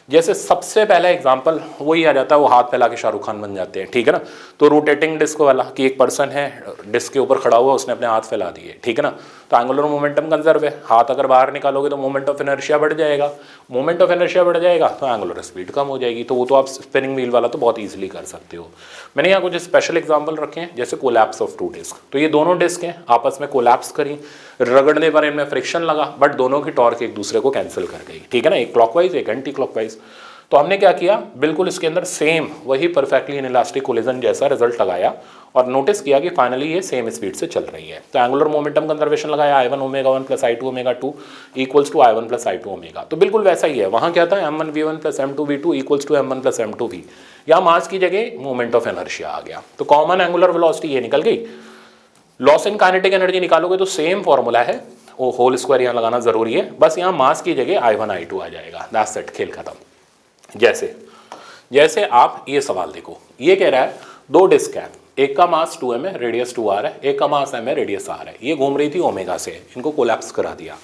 जैसे सबसे पहला एग्जांपल वही आ जाता है, वो हाथ फैला के शाहरुख खान बन जाते हैं, ठीक है ना। तो रोटेटिंग डिस्क वाला कि एक पर्सन है डिस्क के ऊपर खड़ा हुआ, उसने अपने हाथ फैला दिए, ठीक है ना, तो एंगुलर मोमेंटम कंजर्व है। हाथ अगर बाहर निकालोगे तो मोमेंट ऑफ इनर्शिया बढ़ जाएगा, मोमेंट ऑफ इनर्शिया बढ़ जाएगा तो एंगुलर स्पीड कम हो जाएगी। तो वो तो आप स्पिनिंग व्हील वाला तो बहुत ईजिली कर सकते हो। मैंने यहाँ कुछ स्पेशल एग्जाम्पल रखे हैं, जैसे कोलैप्स ऑफ 2 डिस्क। तो ये दोनों डिस्क हैं, आपस में कोलैप्स करी, रगड़ने पर इनमें फ्रिक्शन लगा, बट दोनों की टॉर्क एक दूसरे को कैंसिल कर गई, ठीक है ना, एक क्लॉकवाइज एक एंटी क्लॉकवाइज। तो हमने क्या किया, बिल्कुल इसके अंदर सेम वही परफेक्टली इनइलास्टिक कोलिजन जैसा रिजल्ट लगाया, और नोटिस किया कि फाइनली ये सेम स्पीड से चल रही है। तो एंगुलर मोमेंटम कंजर्वेशन लगाया, I1 omega 1 plus I2 omega 2 equals to I1 plus I2 omega. तो बिल्कुल वैसा ही है, वहाँ क्या था M1 V1 plus M2 V2 equals to M1 plus M2 V। यहाँ मास की जगह मोमेंट ऑफ इनर्शिया आ गया, तो कॉमन एंगुलर वेलोसिटी ये निकल गई। लॉस इन काइनेटिक एनर्जी निकालोगे तो सेम फॉर्मूला है, वो होल स्क्वायर यहाँ लगाना ज़रूरी है, बस यहाँ मास की जगह I1 I2 आ जाएगा, दैट्स इट, खेल खत्म। जैसे आप ये सवाल देखो, ये कह रहा है दो डिस्क है, एक का मास 2m है, रेडियस 2r है, एक का मास m है, रेडियस r है, ये घूम रही थी ओमेगा से, इनको कोलैप्स करा दिया।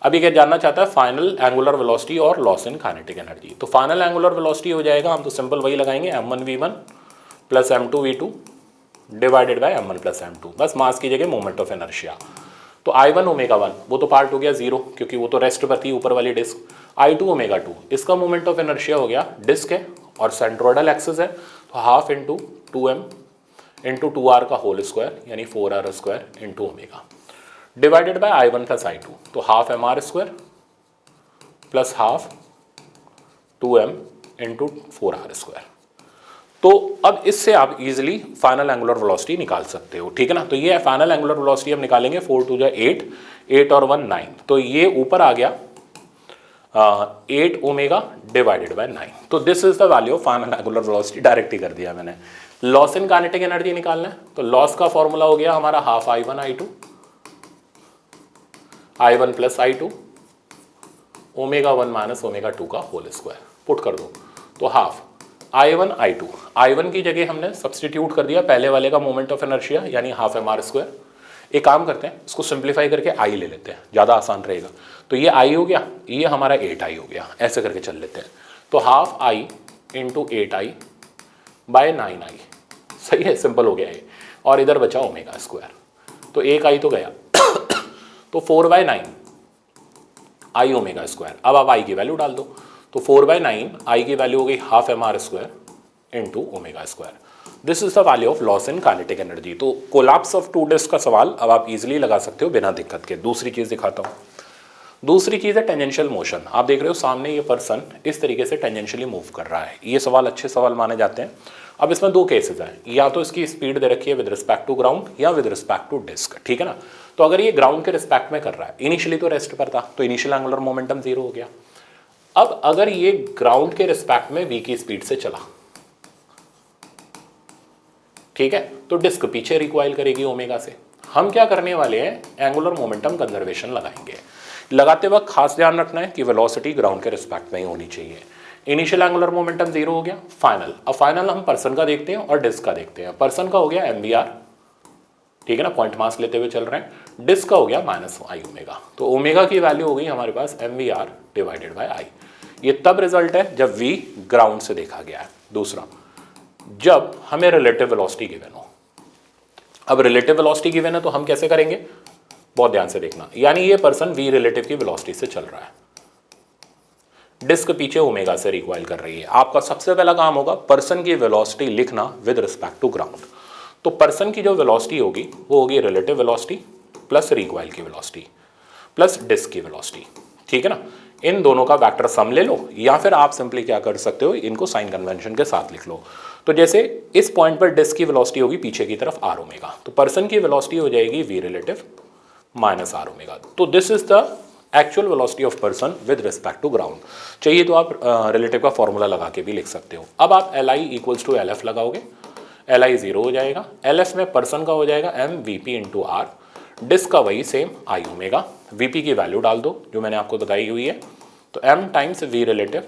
अब ये क्या जानना चाहता है, फाइनल एंगुलर वेलोसिटी और लॉस इन काइनेटिक एनर्जी। तो फाइनल एंगुलर वेलोसिटी हो जाएगा, हम तो सिंपल वही लगाएंगे, m1v1 plus m2v2 divided by m1 plus m2, बस मास की जगह मोमेंट ऑफ इनर्शिया। तो I1 ओमेगा 1 वो तो पार्ट हो गया जीरो, क्योंकि वो तो रेस्ट पर थी ऊपर वाली डिस्क। I2 ओमेगा 2 इसका मोमेंट ऑफ इनर्शिया हो गया, डिस्क है और सेंट्रोइडल एक्सिस है, तो half into 2m into 2r का होल स्क्वायर यानी 4r square into omega divided by I1 plus I2, तो half mr square plus half 2m into 4r square. तो अब इससे आप इजीली फाइनल एंगुलर वेलोसिटी निकाल सकते हो, ठीक है ना। तो ये फाइनल एंगुलर वेलोसिटी हम निकालेंगे, 4 2 8, 8 और 1 9, तो ये ऊपर आ गया 8 ओमेगा डिवाइडेड बाय 9। तो this is the value of final angular velocity, direct ही कर दिया मैंने। लॉस इन काइनेटिक एनर्जी निकालना है, तो लॉस का फॉर्मूला हो गया हमारा half I1 I2, I1 plus I2 omega 1 minus omega 2 का होल स्क्वायर, पुट कर दो, तो हाफ I1 I2, I1 की जगह हमने सब्सटीट्यूट कर दिया पहले वाले का मोमेंट ऑफ इनर्शिया यानी हाफ mr स्क्वायर। एक काम करते हैं, इसको सिंप्लीफाई करके I ले लेते हैं, ज़्यादा आसान रहेगा। तो ये I हो गया, ये हमारा 8I हो गया, ऐसे करके चल लेते हैं। तो half I into 8I bye 9I, सही है, सिंपल हो गया ये। और इधर बचा ओमेगा स्क्वायर, तो एक I तो गया तो 4/9 I ओमेगा स्क्वायर। अब आप I की वैल्यू डाल दो, तो 4/9 I की वैल्यू हो गई half mr square into omega square. This is the value of loss in kinetic energy. तो कोलैप्स ऑफ टू डिस्क का सवाल अब आप इजीली लगा सकते हो बिना दिक्कत के। दूसरी चीज़ दिखाता हूँ, दूसरी चीज़ है टेंजेंशियल मोशन। आप देख रहे हो सामने ये पर्सन इस तरीके से टेंजेंशियली मूव कर रहा है, ये सवाल अच्छे सवाल माने जाते हैं। अब इसमें दो केसेस हैं, या तो इसकी स्पीड दे रखी है विद रिस्पेक्ट टू ग्राउंड या विद रिस्पेक्ट टू डिस्क, ठीक है ना। तो अगर ये ग्राउंड के रिस्पेक्ट में कर रहा है, इनिशियली तो रेस्ट पर था, तो इनिशियल एंगुलर मोमेंटम 0 हो गया। अब अगर ये ग्राउंड के रिस्पेक्ट में v की स्पीड से चला, ठीक है, तो डिस्क पीछे रिकॉइल करेगी ओमेगा से। हम क्या करने वाले हैं, एंगुलर मोमेंटम कंजर्वेशन लगाएंगे। लगाते वक्त खास ध्यान रखना है कि वेलोसिटी ग्राउंड के रिस्पेक्ट में ही होनी चाहिए। इनिशियल एंगुलर मोमेंटम 0 हो गया। फाइनल, अब फाइनल हम पर्सन का देखते हैं और डिस्क का देखते हैं। पर्सन का हो गया mvr, ठीक है ना, पॉइंट मास लेते हुए चल रहे हैं। डिस्क का हो गया माइनस I ओमेगा, तो ओमेगा की वैल्यू हो गई हमारे पास mvr डिवाइडेड बाय I। ये तब रिजल्ट है जब v ग्राउंड से देखा गया है। दूसरा, जब हमें रिलेटिव वेलोसिटी गिवन हो। अब रिलेटिव वेलोसिटी गिवन है तो हम कैसे करेंगे, बहुत ध्यान से देखना। यानी ये पर्सन v रिलेटिव की वेलोसिटी से चल रहा है, डिस्क पीछे ओमेगा से रिकॉइल कर रही है। आपका सबसे पहला काम होगा पर्सन की वेलोसिटी लिखना विद रिस्पेक्ट टू ग्राउंड। तो पर्सन की जो वेलोसिटी होगी वो होगी रिलेटिव वेलोसिटी प्लस रिकॉइल की वेलोसिटी प्लस डिस्क की वेलोसिटी, ठीक है ना। इन दोनों का वेक्टर सम ले लो, या फिर आप सिंपली क्या कर सकते हो, इनको साइन कन्वेंशन के साथ लिख लो। तो जैसे इस पॉइंट पर डिस्क की वेलोसिटी होगी पीछे की तरफ r ओमेगा, तो पर्सन की वेलोसिटी हो जाएगी v relative minus r omega. तो this is the actual velocity of person with respect to ground. चाहिए तो आप रिलेटिव का फॉर्मूला लगा के भी लिख सकते हो। अब आप Li इक्वल्स टू LF लगाओगे, Li 0 हो जाएगा, LF में पर्सन का हो जाएगा mvp इंटू r, डिस्क का वही सेम I ओमेगा। vp की वैल्यू डाल दो जो मैंने आपको बताई हुई है, तो m times v relative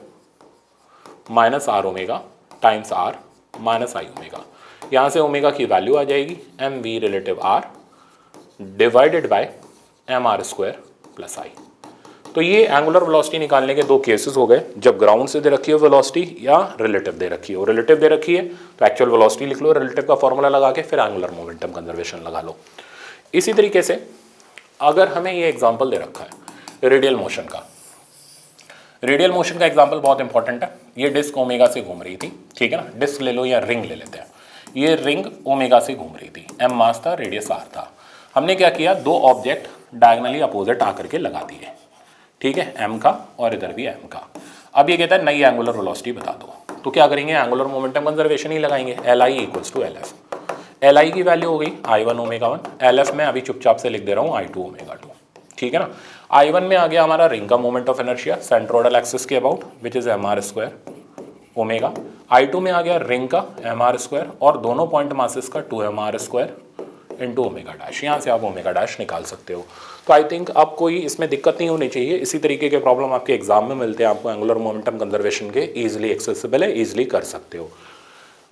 minus r omega times r minus I omega. यहाँ से ओमेगा की वैल्यू आ जाएगी mv relative r divided by mr square plus I। तो ये एंगुलर वेलोसिटी निकालने के दो केसेस हो गए, जब ग्राउंड से दे रखी हो वेलोसिटी या रिलेटिव दे रखी हो। रिलेटिव दे रखी है तो एक्चुअल वेलोसिटी लिख लो, रिलेटिव का फॉर्मूला लगा के फिर एंगुलर मोमेंटम कंजर्वेशन लगा लो। इसी तरीके से अगर हमें ये एग्जांपल दे रखा है रेडियल मोशन का, रेडियल मोशन का एग्जांपल बहुत इंपॉर्टेंट है। ये डिस्क ओमेगा से घूम रही थी, ठीक है ना, डिस्क ले लो या रिंग ले लेते हैं। ये रिंग ओमेगा से घूम रही थी, m मास था, रेडियस r था। हमने क्या किया, दो ऑब्जेक्ट डायगोनली अपोजिट आकर के लगा दिए, ठीक है, m का और इधर भी m का। अब ये कहता है नई एंगुलर वेलोसिटी बता दो, तो क्या करेंगे, एंगुलर मोमेंटम कंजर्वेशन ही लगाएंगे। Li equals to LF, Li की वैल्यू हो गई I1 ओमेगा 1, LF में अभी चुपचाप से लिख दे रहा हूँ I2 ओमेगा 2, ठीक है ना। I1 में आ गया हमारा रिंग का moment of inertia centroidal axis के about which is mr square omega. I2 में आ गया रिंग का mr स्क्वायर और दोनों पॉइंट मासेस का 2mr square into omega dash, यहाँ से आप ओमेगा डैश निकाल सकते हो। तो आई थिंक अब कोई इसमें दिक्कत नहीं होनी चाहिए। इसी तरीके के प्रॉब्लम आपके एग्जाम में मिलते हैं, आपको एंगुलर मोमेंटम कंजर्वेशन के, ईजिली एक्सेसिबल है, ईजिली कर सकते हो।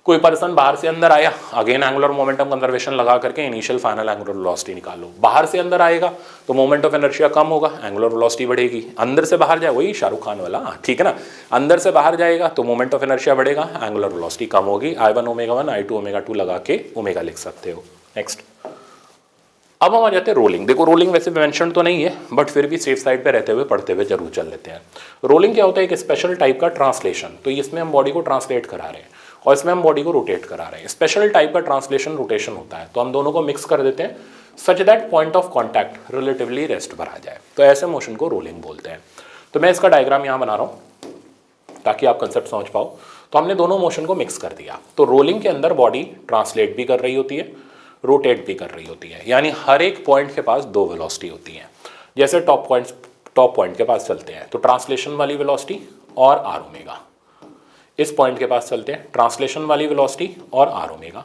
कोई पर्सन बाहर से अंदर आया, अगेन एंगुलर मोमेंटम कंजर्वेशन लगा करके इनिशियल फाइनल एंगुलर वेलोसिटी निकालो। बाहर से अंदर आएगा तो मोमेंट ऑफ इनर्शिया कम होगा, एंगुलर वेलोसिटी बढ़ेगी। अंदर से बाहर जाए, वही शाहरुख खान वाला, ठीक है ना, अंदर से बाहर जाएगा तो मोमेंट ऑफ इनर्शिया बढ़ेगा, एंगुलर वेलोसिटी कम होगी। I1 ओमेगा 1 I2 ओमेगा 2 लगा के ओमेगा लिख सकते हो। नेक्स्ट, अब हम आ जाते हैं रोलिंग। देखो रोलिंग वैसे मेंशन तो नहीं है, बट फिर भी सेफ साइड पे रहते हुए पढ़ते हुए जरूर चल लेते हैं। रोलिंग क्या होता है? एक स्पेशल टाइप का ट्रांसलेशन। तो इसमें हम बॉडी को ट्रांसलेट करा रहे हैं और इसमें हम बॉडी को रोटेट करा रहे हैं। स्पेशल टाइप का ट्रांसलेशन रोटेशन होता है, तो हम दोनों को मिक्स कर देते हैं such that point of contact relatively rest पर आ जाए। तो ऐसे मोशन को रोलिंग बोलते हैं। तो मैं इसका डायग्राम यहाँ बना रहा हूँ ताकि आप कंसेप्ट समझ पाओ। तो हमने दोनों मोशन को मिक्स कर दिया। तो रोलिंग के अंदर बॉडी ट्रांसलेट भी कर रही होती है, रोटेट भी कर रही होती है, यानी हर एक पॉइंट के पास दो वेलोसिटी होती है। जैसे टॉप पॉइंट के पास चलते हैं तो ट्रांसलेशन वाली वेलोसिटी और आर ओमेगा, इस पॉइंट के पास चलते हैं ट्रांसलेशन वाली वेलोसिटी और आर ओमेगा,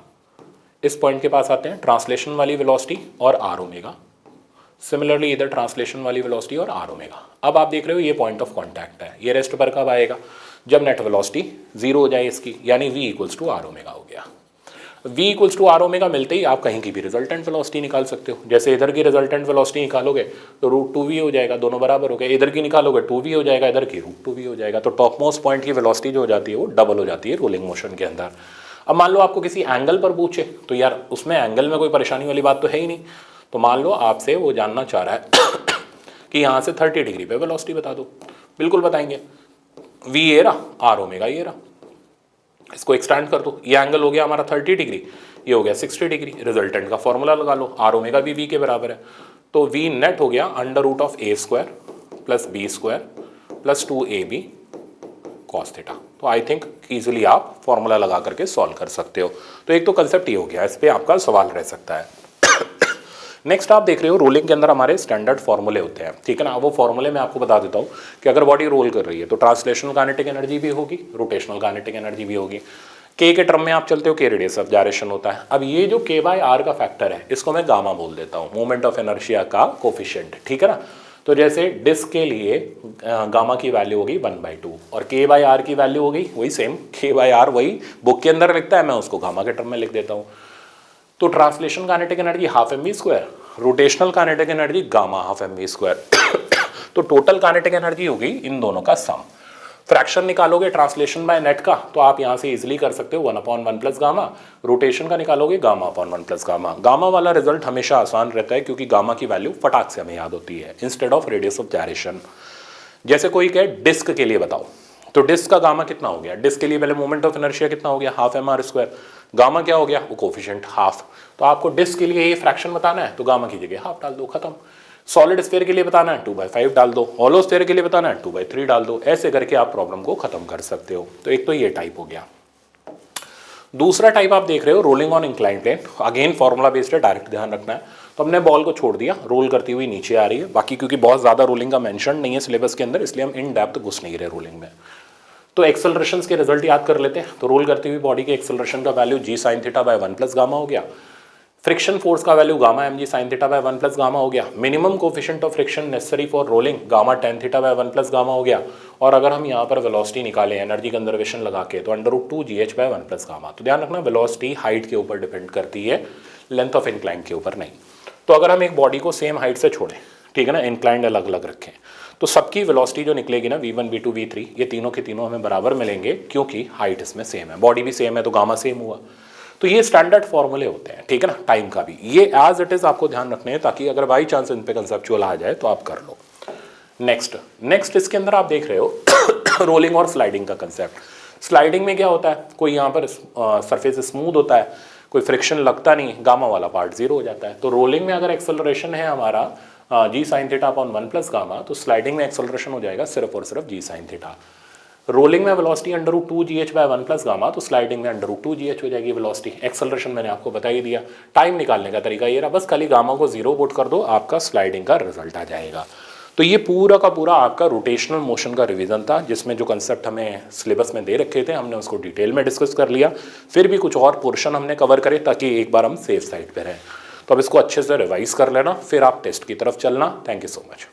इस पॉइंट के पास आते हैं ट्रांसलेशन वाली वेलोसिटी और आर ओमेगा, सिमिलरली इधर ट्रांसलेशन वाली वेलोसिटी और आर ओमेगा। अब आप देख रहे हो ये पॉइंट ऑफ कॉन्टैक्ट है। ये रेस्ट पर कब आएगा? जब नेट वेलोसिटी जीरो हो जाए इसकी, यानी v equals to R omega हो गया। v equals to R omega मिलते ही आप कहीं की भी रिजल्टेंट वेलोसिटी निकाल सकते हो। जैसे इधर की रिजल्टेंट वेलोसिटी निकालोगे तो √2v हो जाएगा, दोनों बराबर हो गए। इधर की निकालोगे 2v हो जाएगा, इधर की √2v हो जाएगा। तो टॉप मोस्ट पॉइंट की वेलोसिटी जो हो जाती है वो डबल हो जाती है रोलिंग मोशन के अंदर। अब मान लो आपको किसी एंगल पर पूछे तो यार उसमें एंगल में कोई परेशानी वाली बात तो है ही नहीं। तो मान लो आपसे वो जानना चाह रहा है कि यहाँ से 30 डिग्री पे वेलोसिटी बता दो, बिल्कुल बताएंगे। v ये रहा, आर ओमेगा ये रहा, इसको एक्सटेंड कर दो। ये एंगल हो गया हमारा 30 डिग्री, ये हो गया 60 डिग्री। रिजल्टेंट का फॉर्मूला लगा लो, आर ओमेगा भी v के बराबर है। तो v नेट हो गया √a² plus b² plus 2ab cos theta. तो आई थिंक ईजिली आप फॉर्मूला लगा करके सॉल्व कर सकते हो। तो एक तो कंसेप्ट ये हो गया, इस पर आपका सवाल रह सकता है। नेक्स्ट आप देख रहे हो रोलिंग के अंदर हमारे स्टैंडर्ड फॉर्मूले होते हैं, ठीक है ना। वो फॉर्मूले मैं आपको बता देता हूँ कि अगर बॉडी रोल कर रही है तो ट्रांसलेशनल काइनेटिक एनर्जी भी होगी, रोटेशनल काइनेटिक एनर्जी भी होगी। के टर्म में आप चलते हो, के रेडियस ऑफ जायरेशन होता है। अब ये जो k/r का फैक्टर है इसको मैं गामा बोल देता हूँ, मोमेंट ऑफ इनर्शिया का कोफिशिएंट, ठीक है ना। तो जैसे डिस्क के लिए गामा की वैल्यू होगी 1/2 और k/r की वैल्यू होगी वही सेम, k/r वही बुक के अंदर लिखता है, मैं उसको गामा के टर्म में लिख देता हूँ। तो translation kinetic energy ½ mv², rotational kinetic energy gamma ½ mv²। तो टोटल काइनेटिक एनर्जी होगी इन दोनों का सम। फ्रैक्शन निकालोगे ट्रांसलेशन बाय नेट का तो आप यहाँ से इजीली कर सकते हो 1/1 प्लस गामा। रोटेशन का निकालोगे गामा/1 प्लस गामा। गामा वाला रिजल्ट हमेशा आसान रहता है क्योंकि गामा की वैल्यू फटाक से हमें याद होती है instead of radius of gyration. जैसे कोई कहे डिस्क के लिए बताओ, तो डिस्क का गामा कितना हो गया? डिस्क के लिए पहले मोमेंट ऑफ इनर्शिया कितना हो गया? ½ mr²। गामा क्या हो गया? वो कोफिशिएंट ½। तो आपको डिस्क के लिए ये फ्रैक्शन बताना है तो गामा की जगह ½ डाल दो, खत्म। सॉलिड स्फीयर के लिए बताना है 2/5 डाल दो, हॉलो स्फीयर के लिए बताना है 2/3 डाल दो। ऐसे करके आप प्रॉब्लम को खत्म कर सकते हो। तो एक तो ये टाइप हो गया। दूसरा टाइप आप देख रहे हो rolling on incline plane. Again formula based है, डायरेक्ट ध्यान रखना है। तो हमने बॉल को छोड़ दिया, रोल करती हुई नीचे आ रही है। बाकी क्योंकि बहुत ज़्यादा रोलिंग का मेंशन नहीं है सिलेबस के अंदर, इसलिए हम इन डेप्थ घुस नहीं रहे रोलिंग में। तो एक्सेलरेशंस के रिजल्ट याद कर लेते हैं। तो रोल करती हुई बॉडी के एक्सेलरेशन का value g sin theta by 1 plus gamma हो गया। फ्रिक्शन फोर्स का value gamma mg sin theta by 1 plus gamma हो गया। Minimum coefficient of friction necessary for rolling gamma tan theta by 1 plus gamma हो गया। और अगर हम यहाँ पर वेलोसिटी निकालें एनर्जी कंजर्वेशन लगा के तो √2 gh बाय 1 प्लस गामा। तो ध्यान रखना वेलोसिटी हाइट के ऊपर डिपेंड करती है, लेंथ ऑफ इंक्लाइन के ऊपर नहीं। तो अगर हम एक बॉडी को सेम हाइट से छोड़ें, ठीक है ना, इंक्लाइंड अलग अलग रखें, तो सबकी वेलोसिटी जो निकलेगी ना v1 v2 v3 ये तीनों के तीनों हमें बराबर मिलेंगे क्योंकि हाइट इसमें सेम है, बॉडी भी सेम है तो गामा सेम हुआ। तो ये स्टैंडर्ड फॉर्मूले होते हैं, ठीक है ना। टाइम का भी ये एज इट इज आपको ध्यान रखने हैं ताकि अगर बाई चांस इन पे कंसेप्चुअल आ जाए तो आप कर लो। नेक्स्ट इसके अंदर आप देख रहे हो रोलिंग और स्लाइडिंग का कंसेप्ट। स्लाइडिंग में क्या होता है, कोई यहाँ पर सरफेस स्मूथ होता है, कोई फ्रिक्शन लगता नहीं, गामा वाला पार्ट 0 हो जाता है। तो रोलिंग में अगर एक्सेलरेशन है हमारा g sin theta upon 1 plus gamma, तो स्लाइडिंग में एक्सेलरेशन हो जाएगा सिर्फ और सिर्फ g sin थीटा। रोलिंग में velocity √2 gh by 1 plus gamma, तो स्लाइडिंग में √2 gh हो जाएगी वेलोसिटी। एक्सेलरेशन मैंने आपको बता ही दिया। टाइम निकालने का तरीका ये रहा, बस खाली गामा को 0 पुट कर दो, आपका स्लाइडिंग का रिजल्ट आ जाएगा। तो ये पूरा का पूरा आपका रोटेशनल मोशन का रिवीजन था, जिसमें जो कंसेप्ट हमें सिलेबस में दे रखे थे हमने उसको डिटेल में डिस्कस कर लिया। फिर भी कुछ और पोर्शन हमने कवर करे ताकि एक बार हम सेफ साइड पे रहें। तो अब इसको अच्छे से रिवाइज कर लेना, फिर आप टेस्ट की तरफ चलना। Thank you so much.